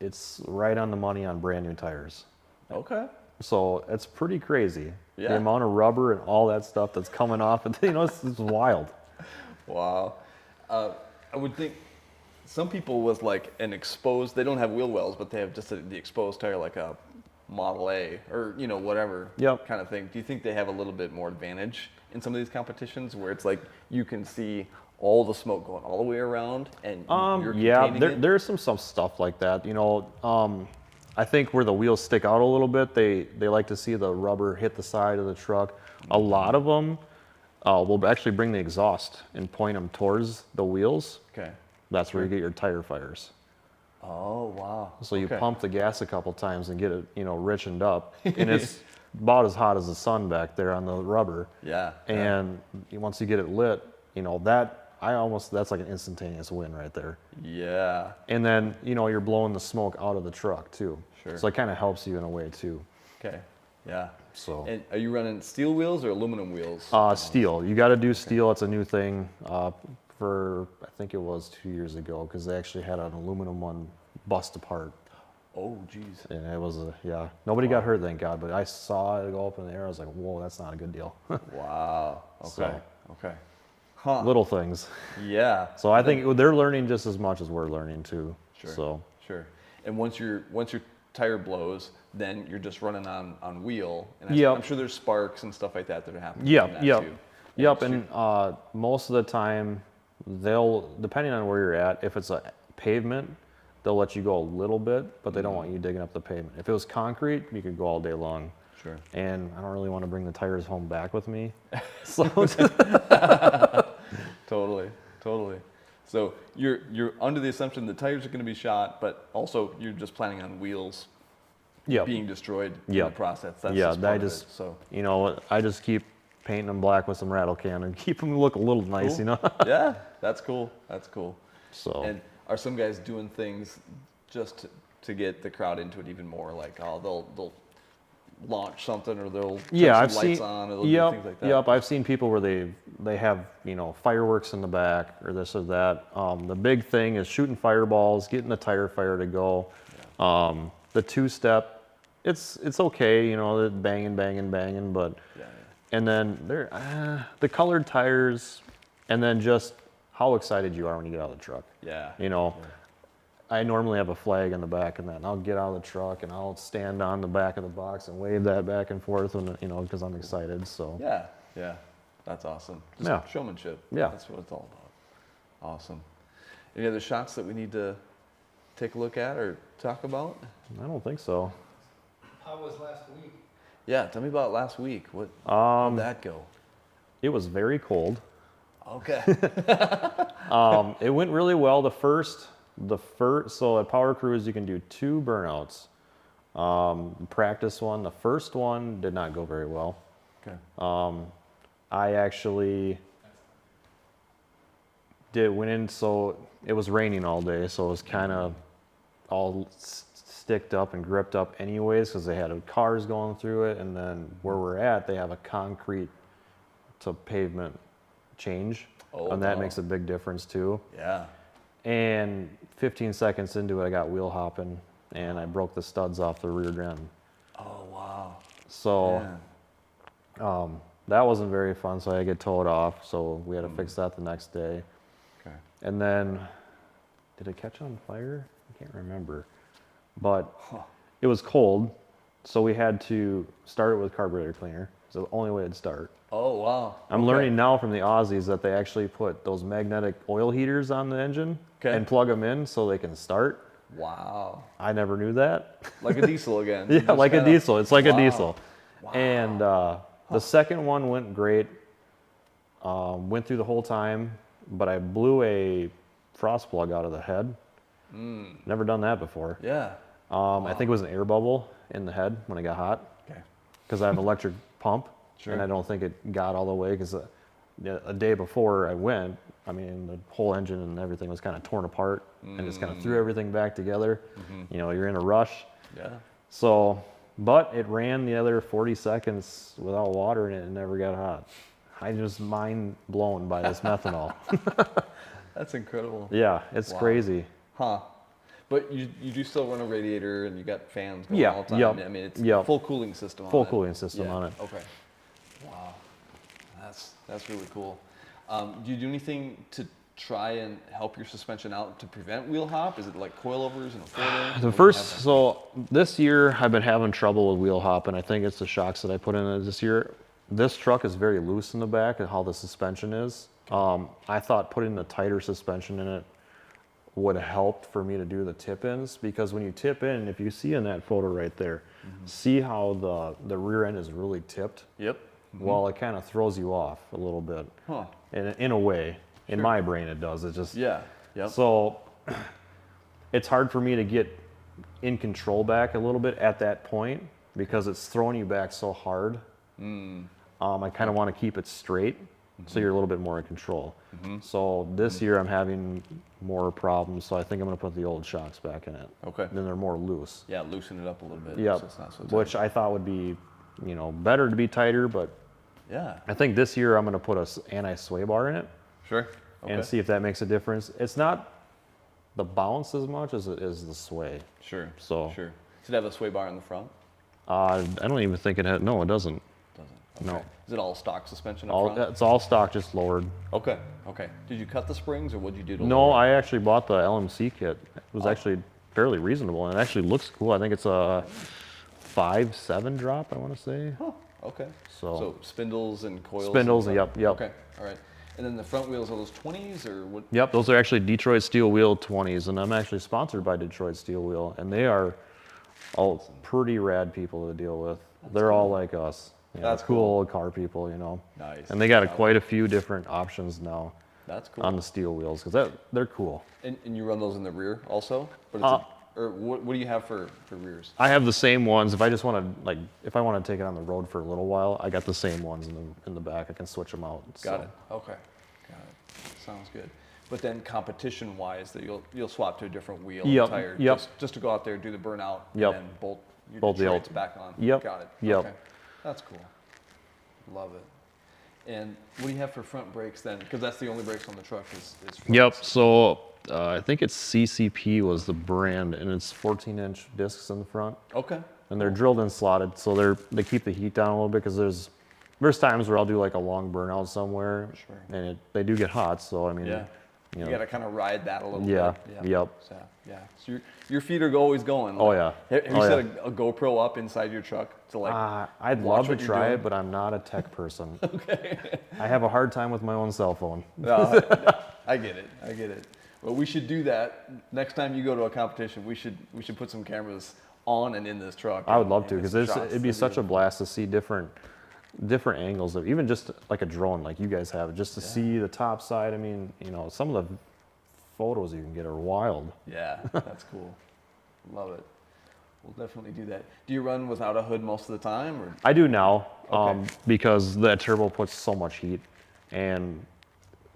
[SPEAKER 2] it's right on the money on brand new tires.
[SPEAKER 1] Okay.
[SPEAKER 2] So it's pretty crazy.
[SPEAKER 1] Yeah.
[SPEAKER 2] The amount of rubber and all that stuff that's coming off, you know, it's wild.
[SPEAKER 1] Wow. I would think some people with like an exposed, they don't have wheel wells, but they have just the exposed tire, like a Model A or, you know, whatever kind of thing. Do you think they have a little bit more advantage in some of these competitions where it's like you can see all the smoke going all the way around and you're containing it?
[SPEAKER 2] There's some stuff like that. You know, I think where the wheels stick out a little bit, they like to see the rubber hit the side of the truck. A lot of them will actually bring the exhaust and point them towards the wheels.
[SPEAKER 1] Okay.
[SPEAKER 2] That's where you get your tire fires.
[SPEAKER 1] Oh, wow.
[SPEAKER 2] So you pump the gas a couple times and get it, you know, richened up, and it's about as hot as the sun back there on the rubber.
[SPEAKER 1] Yeah.
[SPEAKER 2] And once you get it lit, you know, that's like an instantaneous win right there.
[SPEAKER 1] Yeah.
[SPEAKER 2] And then, you know, you're blowing the smoke out of the truck too.
[SPEAKER 1] Sure.
[SPEAKER 2] So it kind of helps you in a way too.
[SPEAKER 1] Okay. Yeah.
[SPEAKER 2] So.
[SPEAKER 1] And are you running steel wheels or aluminum wheels?
[SPEAKER 2] Steel. You got to do steel. It's a new thing. For I think it was 2 years ago, because they actually had an aluminum one bust apart.
[SPEAKER 1] Oh, geez.
[SPEAKER 2] And it was nobody got hurt, thank God, but I saw it go up in the air. I was like, whoa, that's not a good deal.
[SPEAKER 1] Wow. Okay.
[SPEAKER 2] So.
[SPEAKER 1] Okay. Huh.
[SPEAKER 2] Little things.
[SPEAKER 1] Yeah.
[SPEAKER 2] So I think they're learning just as much as we're learning too.
[SPEAKER 1] Sure.
[SPEAKER 2] So.
[SPEAKER 1] Sure. And once your tire blows, then you're just running on wheel. And I'm sure there's sparks and stuff like that are happening.
[SPEAKER 2] Yep. And most of the time, depending on where you're at, if it's a pavement, they'll let you go a little bit, but they don't want you digging up the pavement. If it was concrete, you could go all day long.
[SPEAKER 1] Sure.
[SPEAKER 2] And I don't really want to bring the tires home back with me. So
[SPEAKER 1] Totally. So you're under the assumption the tires are going to be shot, but also you're just planning on wheels being destroyed in the process. That's just part of it. So
[SPEAKER 2] you know, I just keep painting them black with some rattle can and keep them look a little nice, you know.
[SPEAKER 1] Yeah, that's cool.
[SPEAKER 2] So.
[SPEAKER 1] And are some guys doing things just to get the crowd into it even more? Like, they'll launch something, or they'll turn some lights on, or they'll do things like that.
[SPEAKER 2] Yep, I've seen people where they have, you know, fireworks in the back or this or that. The big thing is shooting fireballs, getting the tire fire to go. The two-step, it's okay, you know, banging, but and then the colored tires, and then just how excited you are when you get out of the truck.
[SPEAKER 1] Yeah.
[SPEAKER 2] You know, I normally have a flag in the back and that, and I'll get out of the truck and I'll stand on the back of the box and wave that back and forth, and you know, because I'm excited. So
[SPEAKER 1] Yeah, that's awesome. Just showmanship.
[SPEAKER 2] Yeah.
[SPEAKER 1] That's what it's all about. Awesome. Any other shots that we need to take a look at or talk about?
[SPEAKER 2] I don't think so.
[SPEAKER 4] How was last week?
[SPEAKER 1] Yeah, tell me about last week. How'd that go?
[SPEAKER 2] It was very cold.
[SPEAKER 1] Okay.
[SPEAKER 2] It went really well. So at Power Cruise, you can do 2 burnouts. Practice one, the first one did not go very well.
[SPEAKER 1] Okay.
[SPEAKER 2] I actually went in, so it was raining all day, so it was kind of all sticked up and gripped up anyways, because they had cars going through it, and then where we're at, they have a concrete to pavement change, and that makes a big difference too.
[SPEAKER 1] Yeah.
[SPEAKER 2] And 15 seconds into it, I got wheel hopping, and I broke the studs off the rear end.
[SPEAKER 1] Oh, wow.
[SPEAKER 2] So that wasn't very fun, so I had to get towed off, so we had to fix that the next day.
[SPEAKER 1] Okay.
[SPEAKER 2] And then, did it catch on fire? I can't remember. But it was cold, so we had to start it with carburetor cleaner. It's the only way it'd start.
[SPEAKER 1] Oh, wow.
[SPEAKER 2] I'm learning now from the Aussies that they actually put those magnetic oil heaters on the engine and plug them in so they can start.
[SPEAKER 1] Wow.
[SPEAKER 2] I never knew that.
[SPEAKER 1] Like a diesel again.
[SPEAKER 2] Yeah, like a diesel. It's like a
[SPEAKER 1] Wow.
[SPEAKER 2] diesel.
[SPEAKER 1] Wow.
[SPEAKER 2] And the second one went great. Went through the whole time, but I blew a frost plug out of the head. Never done that before.
[SPEAKER 1] Yeah.
[SPEAKER 2] I think it was an air bubble in the head when it got hot.
[SPEAKER 1] Okay.
[SPEAKER 2] Because I have an electric pump,
[SPEAKER 1] Sure.
[SPEAKER 2] and I don't think it got all the way. Because a day before I went, I mean, the whole engine and everything was kind of torn apart, and just kind of threw everything back together. You know, you're in a rush.
[SPEAKER 1] Yeah.
[SPEAKER 2] So, but it ran the other 40 seconds without water in it and never got hot. I just mind blown by this methanol.
[SPEAKER 1] That's incredible.
[SPEAKER 2] Yeah, it's crazy.
[SPEAKER 1] Huh. But you do still run a radiator and you got fans going all the time.
[SPEAKER 2] Yep,
[SPEAKER 1] I mean, it's
[SPEAKER 2] yep.
[SPEAKER 1] full cooling system on
[SPEAKER 2] Full
[SPEAKER 1] it.
[SPEAKER 2] cooling system
[SPEAKER 1] Yeah,
[SPEAKER 2] on it.
[SPEAKER 1] Okay. Wow. That's really cool. Do you do anything to try and help your suspension out to prevent wheel hop? Is it like coilovers and a four-wheel?
[SPEAKER 2] So this year I've been having trouble with wheel hop, and I think it's the shocks that I put in it this year. This truck is very loose in the back and how the suspension is. I thought putting a tighter suspension in it would help for me to do the tip-ins, because when you tip in, if you see in that photo right there, see how the rear end is really tipped?
[SPEAKER 1] Yep.
[SPEAKER 2] Well, it kind of throws you off a little bit.
[SPEAKER 1] Huh.
[SPEAKER 2] In a way. In my brain it does. It just...
[SPEAKER 1] Yeah. Yep.
[SPEAKER 2] So it's hard for me to get in control back a little bit at that point, because it's throwing you back so hard. I kind of want to keep it straight, so you're a little bit more in control. So this year I'm having more problems, so I think I'm going to put the old shocks back in it.
[SPEAKER 1] Okay.
[SPEAKER 2] Then they're more loose.
[SPEAKER 1] Yeah, loosen it up a little bit.
[SPEAKER 2] Yep.
[SPEAKER 1] So it's not so tight.
[SPEAKER 2] Which I thought would be, you know, better to be tighter, but
[SPEAKER 1] Yeah.
[SPEAKER 2] I think this year I'm going to put a anti-sway bar in it
[SPEAKER 1] Sure. Okay.
[SPEAKER 2] and see if that makes a difference. It's not the bounce as much as it is the sway.
[SPEAKER 1] Sure.
[SPEAKER 2] So-
[SPEAKER 1] Sure. Does it have a sway bar in the front?
[SPEAKER 2] I don't even think it had. No, it doesn't.
[SPEAKER 1] Doesn't.
[SPEAKER 2] No.
[SPEAKER 1] Okay. Is it all stock suspension up front?
[SPEAKER 2] It's all stock, just lowered.
[SPEAKER 1] Okay. Okay. Did you cut the springs, or what'd you do to
[SPEAKER 2] No,
[SPEAKER 1] lower it?
[SPEAKER 2] I actually bought the LMC kit. It was actually fairly reasonable, and it actually looks cool. I think it's a 5.7 drop, I want to say.
[SPEAKER 1] Oh, okay.
[SPEAKER 2] So-
[SPEAKER 1] So spindles and coils.
[SPEAKER 2] Spindles,
[SPEAKER 1] and
[SPEAKER 2] yep.
[SPEAKER 1] Okay. All right. And then the front wheels, are those 20s or what?
[SPEAKER 2] Yep, those are actually Detroit Steel Wheel 20s, and I'm actually sponsored by Detroit Steel Wheel, and they are all pretty rad people to deal with. They're all like us. You know,
[SPEAKER 1] That's
[SPEAKER 2] cool
[SPEAKER 1] cool.
[SPEAKER 2] old car people, you know.
[SPEAKER 1] Nice.
[SPEAKER 2] And they got quite a few different options now
[SPEAKER 1] That's cool.
[SPEAKER 2] on the steel wheels, because they're cool.
[SPEAKER 1] And you run those in the rear also? But it's or what do you have for rears?
[SPEAKER 2] I have the same ones. If I just want to, like, if I want to take it on the road for a little while, I got the same ones in the back. I can switch them out.
[SPEAKER 1] Got it. Okay. Got it. Sounds good. But then competition-wise, that you'll swap to a different wheel
[SPEAKER 2] Yep,
[SPEAKER 1] and tire
[SPEAKER 2] yep.
[SPEAKER 1] Just to go out there, do the burnout,
[SPEAKER 2] Yep.
[SPEAKER 1] and then bolt your
[SPEAKER 2] Bolt the
[SPEAKER 1] Detroits
[SPEAKER 2] old-
[SPEAKER 1] back on.
[SPEAKER 2] Yep,
[SPEAKER 1] Got it.
[SPEAKER 2] yep.
[SPEAKER 1] Okay. That's cool. Love it. And what do you have for front brakes then? Because that's the only brakes on the truck is front.
[SPEAKER 2] Yep. So I think it's CCP was the brand, and it's 14-inch discs in the front,
[SPEAKER 1] Okay.
[SPEAKER 2] and they're drilled and slotted, so they keep the heat down a little bit, because there's times where I'll do like a long burnout somewhere,
[SPEAKER 1] Sure.
[SPEAKER 2] and they do get hot. So I mean,
[SPEAKER 1] Yeah.
[SPEAKER 2] you
[SPEAKER 1] You
[SPEAKER 2] know,
[SPEAKER 1] got to kind of ride that a little
[SPEAKER 2] Yeah,
[SPEAKER 1] bit.
[SPEAKER 2] yep.
[SPEAKER 1] So, yeah. So your feet are always going.
[SPEAKER 2] Oh, yeah.
[SPEAKER 1] Have you
[SPEAKER 2] Oh,
[SPEAKER 1] set
[SPEAKER 2] yeah.
[SPEAKER 1] a GoPro up inside your truck to like?
[SPEAKER 2] I'd
[SPEAKER 1] watch
[SPEAKER 2] love to
[SPEAKER 1] what you're
[SPEAKER 2] try
[SPEAKER 1] doing?
[SPEAKER 2] it, but I'm not a tech person. Okay. I have a hard time with my own cell phone.
[SPEAKER 1] I I get it. I get it. Well, we should do that next time you go to a competition. We should put some cameras on and in this truck.
[SPEAKER 2] I would love to,
[SPEAKER 1] and
[SPEAKER 2] because
[SPEAKER 1] get some shots.
[SPEAKER 2] it'd be
[SPEAKER 1] That'd
[SPEAKER 2] such a
[SPEAKER 1] really
[SPEAKER 2] blast to see different angles of, even just like a drone like you guys have, just to see the top side. I mean, you know, some of the photos you can get are wild.
[SPEAKER 1] fun. Yeah, that's cool. Love it. We'll definitely do that. Do you run without a hood most of the time, or?
[SPEAKER 2] I do now,
[SPEAKER 1] Okay.
[SPEAKER 2] because that turbo puts so much heat, and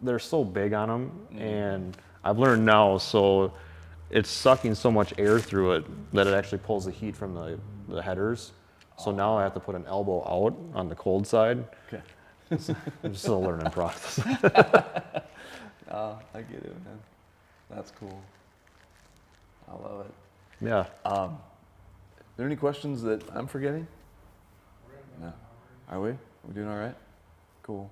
[SPEAKER 2] they're so big on them, and I've learned now, so it's sucking so much air through it that it actually pulls the heat from the headers. So now I have to put an elbow out on the cold side.
[SPEAKER 1] Okay.
[SPEAKER 2] It's still a learning process.
[SPEAKER 1] I get it, man. That's cool. I love it.
[SPEAKER 2] Yeah.
[SPEAKER 1] Are there any questions that I'm forgetting? No. Are we? We doing all right? Cool.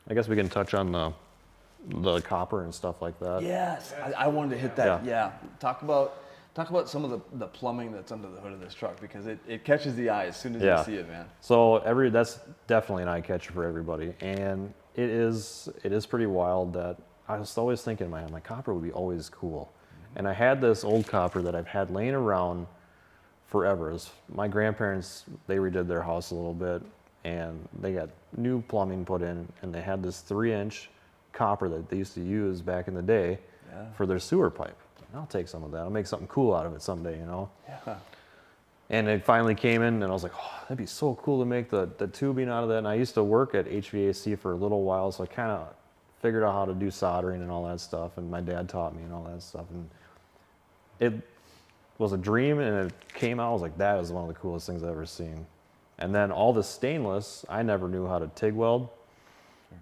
[SPEAKER 2] I guess we can touch on the copper and stuff like that.
[SPEAKER 1] Yes, I wanted to hit that.
[SPEAKER 2] Yeah.
[SPEAKER 1] Yeah. Talk about some of the plumbing that's under the hood of this truck, because it catches the eye as soon as
[SPEAKER 2] Yeah.
[SPEAKER 1] you see it, man.
[SPEAKER 2] So that's definitely an eye catcher for everybody, and it is pretty wild that I was always thinking, man, my copper would be always cool. And I had this old copper that I've had laying around forever. My grandparents, they redid their house a little bit, and they got new plumbing put in, and they had this 3-inch copper that they used to use back in the day for their sewer pipe. I'll take some of that. I'll make something cool out of it someday, you know?
[SPEAKER 1] Yeah.
[SPEAKER 2] And it finally came in, and I was like, oh, that'd be so cool to make the tubing out of that. And I used to work at HVAC for a little while, so I kind of figured out how to do soldering and all that stuff, and my dad taught me and all that stuff. And it was a dream, and it came out, I was like, that is one of the coolest things I've ever seen. And then all the stainless, I never knew how to TIG weld.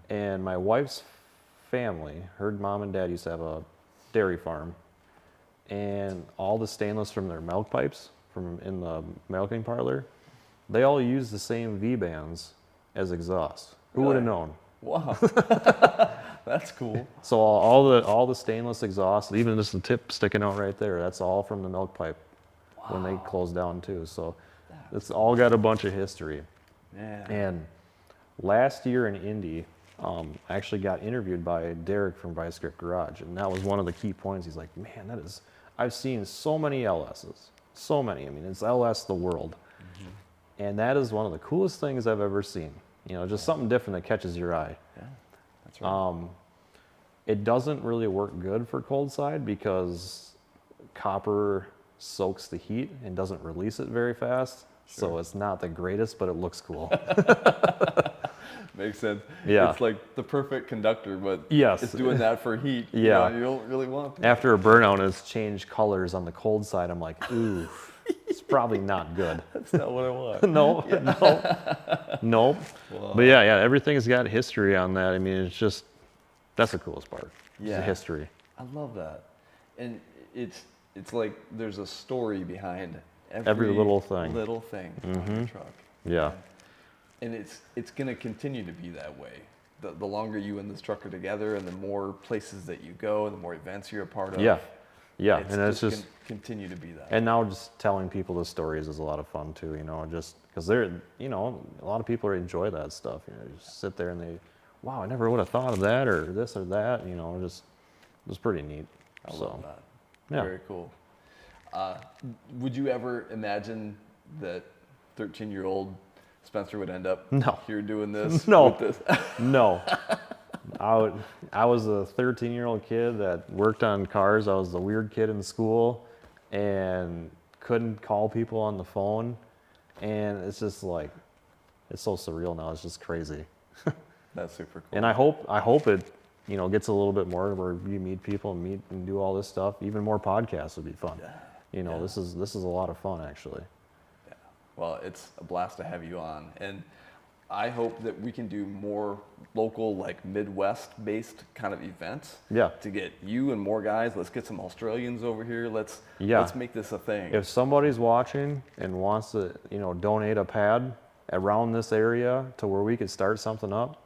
[SPEAKER 2] And my wife's family, her mom and dad used to have a dairy farm, and all the stainless from their milk pipes from in the milking parlor, they all use the same V-bands as exhaust. Who would have known?
[SPEAKER 1] Wow. That's cool.
[SPEAKER 2] So all the stainless exhaust, even just the tip sticking out right there, that's all from the milk pipe when they closed down too. So it's all got a bunch of history.
[SPEAKER 1] Yeah.
[SPEAKER 2] And last year in Indy, I actually got interviewed by Derek from Vice Grip Garage, and that was one of the key points. He's like, man, I've seen so many LSs, so many. I mean, it's LS the world. And that is one of the coolest things I've ever seen. You know, just something different that catches your eye.
[SPEAKER 1] Yeah, that's right.
[SPEAKER 2] It doesn't really work good for cold side because copper soaks the heat and doesn't release it very fast. So it's not the greatest, but it looks cool.
[SPEAKER 1] Makes sense.
[SPEAKER 2] Yeah.
[SPEAKER 1] It's like the perfect conductor, but
[SPEAKER 2] Yes.
[SPEAKER 1] it's doing that for heat.
[SPEAKER 2] Yeah.
[SPEAKER 1] You don't really want to.
[SPEAKER 2] After a burnout, it's changed colors on the cold side. I'm like, ooh, it's probably not good.
[SPEAKER 1] That's not what I want.
[SPEAKER 2] Nope. But yeah, everything's got history on that. I mean, it's just, that's the coolest part.
[SPEAKER 1] Yeah.
[SPEAKER 2] The history.
[SPEAKER 1] I love that. And it's like there's a story behind
[SPEAKER 2] Every little thing.
[SPEAKER 1] On the truck.
[SPEAKER 2] Yeah.
[SPEAKER 1] And it's going to continue to be that way. The longer you and this truck are together, and the more places that you go, the more events you're a part of.
[SPEAKER 2] Yeah. Yeah.
[SPEAKER 1] It's
[SPEAKER 2] And it's
[SPEAKER 1] just
[SPEAKER 2] just,
[SPEAKER 1] gonna continue to be that.
[SPEAKER 2] and now just telling people the stories is a lot of fun too, you know, just because they're, you know, a lot of people enjoy that stuff. You know, you just sit there and they, wow, I never would have thought of that or this or that, you know, just, it was pretty neat.
[SPEAKER 1] I love that.
[SPEAKER 2] Yeah.
[SPEAKER 1] Very cool. Would you ever imagine that 13-year-old Spencer would end up
[SPEAKER 2] No.
[SPEAKER 1] here doing this?
[SPEAKER 2] No.
[SPEAKER 1] With this?
[SPEAKER 2] No. I was a 13-year-old kid that worked on cars. I was the weird kid in school and couldn't call people on the phone. And it's just like, it's so surreal now. It's just crazy.
[SPEAKER 1] That's super cool.
[SPEAKER 2] And I hope it, you know, gets a little bit more where you meet people and meet and do all this stuff. Even more podcasts would be fun.
[SPEAKER 1] Yeah.
[SPEAKER 2] You know, this is a lot of fun actually.
[SPEAKER 1] Yeah. Well, it's a blast to have you on. And I hope that we can do more local, like Midwest-based kind of events.
[SPEAKER 2] Yeah.
[SPEAKER 1] To get you and more guys. Let's get some Australians over here. Let's make this a thing.
[SPEAKER 2] If somebody's watching and wants to, you know, donate a pad around this area to where we could start something up,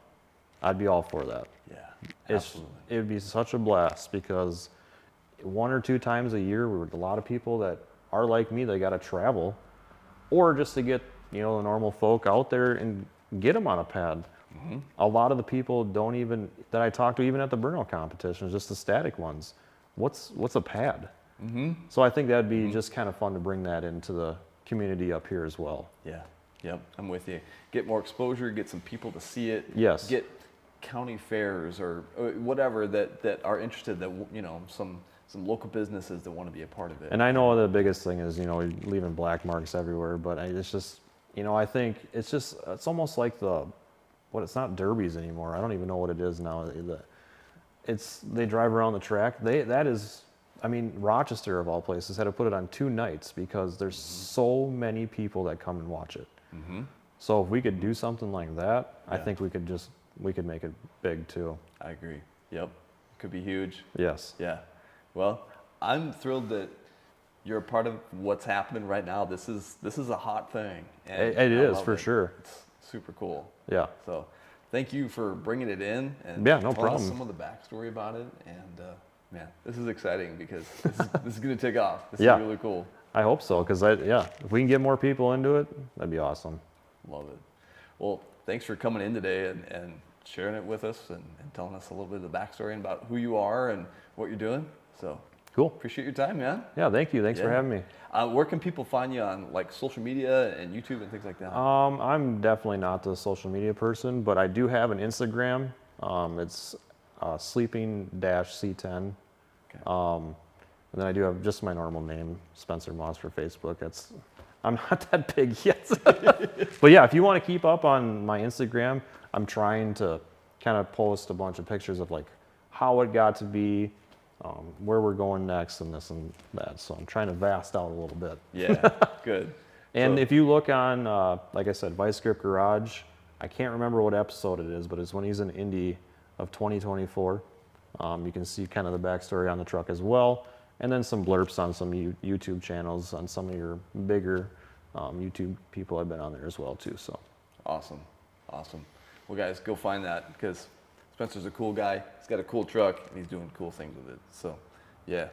[SPEAKER 2] I'd be all for that.
[SPEAKER 1] Yeah. Absolutely.
[SPEAKER 2] It would be such a blast because 1 or 2 times a year, a lot of people that are like me, they got to travel, or just to get, you know, the normal folk out there and get them on a pad, A lot of the people don't even, that I talk to even at the burnout competitions, just the static ones, what's a pad? So I think that'd be just kind of fun to bring that into the community up here as well.
[SPEAKER 1] Yeah, yep, I'm with you. Get more exposure, get some people to see it.
[SPEAKER 2] Yes.
[SPEAKER 1] Get county fairs or whatever that are interested, that, you know, some local businesses that want to be a part of it.
[SPEAKER 2] And I know the biggest thing is, you know, leaving black marks everywhere, but it's just, you know, I think it's almost like it's not derbies anymore. I don't even know what it is now. They drive around the track. I mean, Rochester of all places had to put it on 2 nights because there's so many people that come and watch it. So if we could do something like that, I think we could make it big too.
[SPEAKER 1] I agree. Yep, could be huge.
[SPEAKER 2] Yes.
[SPEAKER 1] Yeah. Well, I'm thrilled that you're a part of what's happening right now. This is a hot thing. And
[SPEAKER 2] It
[SPEAKER 1] I
[SPEAKER 2] is
[SPEAKER 1] love
[SPEAKER 2] for
[SPEAKER 1] it.
[SPEAKER 2] sure.
[SPEAKER 1] It's super cool.
[SPEAKER 2] Yeah.
[SPEAKER 1] So, thank you for bringing it in and
[SPEAKER 2] Yeah, no
[SPEAKER 1] telling us
[SPEAKER 2] problem.
[SPEAKER 1] some of the backstory about it. And man, this is exciting because this is going to take off. This
[SPEAKER 2] Yeah.
[SPEAKER 1] is really cool.
[SPEAKER 2] I hope so, because if we can get more people into it, that'd be awesome.
[SPEAKER 1] Love it. Well, thanks for coming in today and sharing it with us and telling us a little bit of the backstory and about who you are and what you're doing. So
[SPEAKER 2] Cool.
[SPEAKER 1] appreciate your time, man.
[SPEAKER 2] Yeah, thank you. Thanks for
[SPEAKER 1] Yeah.
[SPEAKER 2] having me.
[SPEAKER 1] Where can people find you on like social media and YouTube and things like that?
[SPEAKER 2] I'm definitely not the social media person, but I do have an Instagram. It's sleeping-c10.
[SPEAKER 1] Okay.
[SPEAKER 2] And then I do have just my normal name, Spencer Maass, for Facebook. I'm not that big yet. But yeah, if you want to keep up on my Instagram, I'm trying to kind of post a bunch of pictures of like how it got to be, where we're going next, and this and that. So I'm trying to vast out a little bit.
[SPEAKER 1] Yeah, good.
[SPEAKER 2] And
[SPEAKER 1] So-
[SPEAKER 2] if you look on, like I said, Vice Grip Garage, I can't remember what episode it is, but it's when he's in Indy of 2024. You can see kind of the backstory on the truck as well, and then some blurbs on some YouTube channels on some of your bigger YouTube people have been on there as well too. So
[SPEAKER 1] Awesome. Well, guys, go find that because Spencer's a cool guy. He's got a cool truck and he's doing cool things with it. So, yeah.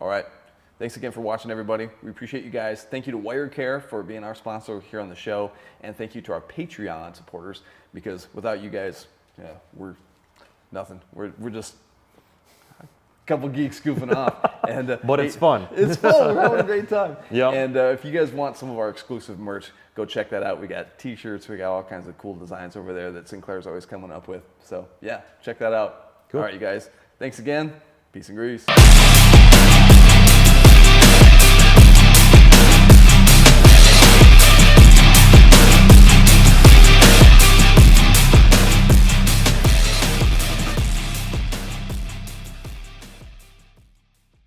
[SPEAKER 1] All right. Thanks again for watching, everybody. We appreciate you guys. Thank you to WireCare for being our sponsor here on the show, and thank you to our Patreon supporters because without you guys, yeah, we're nothing. We're just a couple geeks goofing off. And
[SPEAKER 2] but it's fun.
[SPEAKER 1] It's fun. We're having a great time.
[SPEAKER 2] Yep.
[SPEAKER 1] And if you guys want some of our exclusive merch, go check that out. We got T-shirts. We got all kinds of cool designs over there that Sinclair's always coming up with. So yeah, check that out.
[SPEAKER 2] Cool.
[SPEAKER 1] All right, you guys. Thanks again. Peace and grease.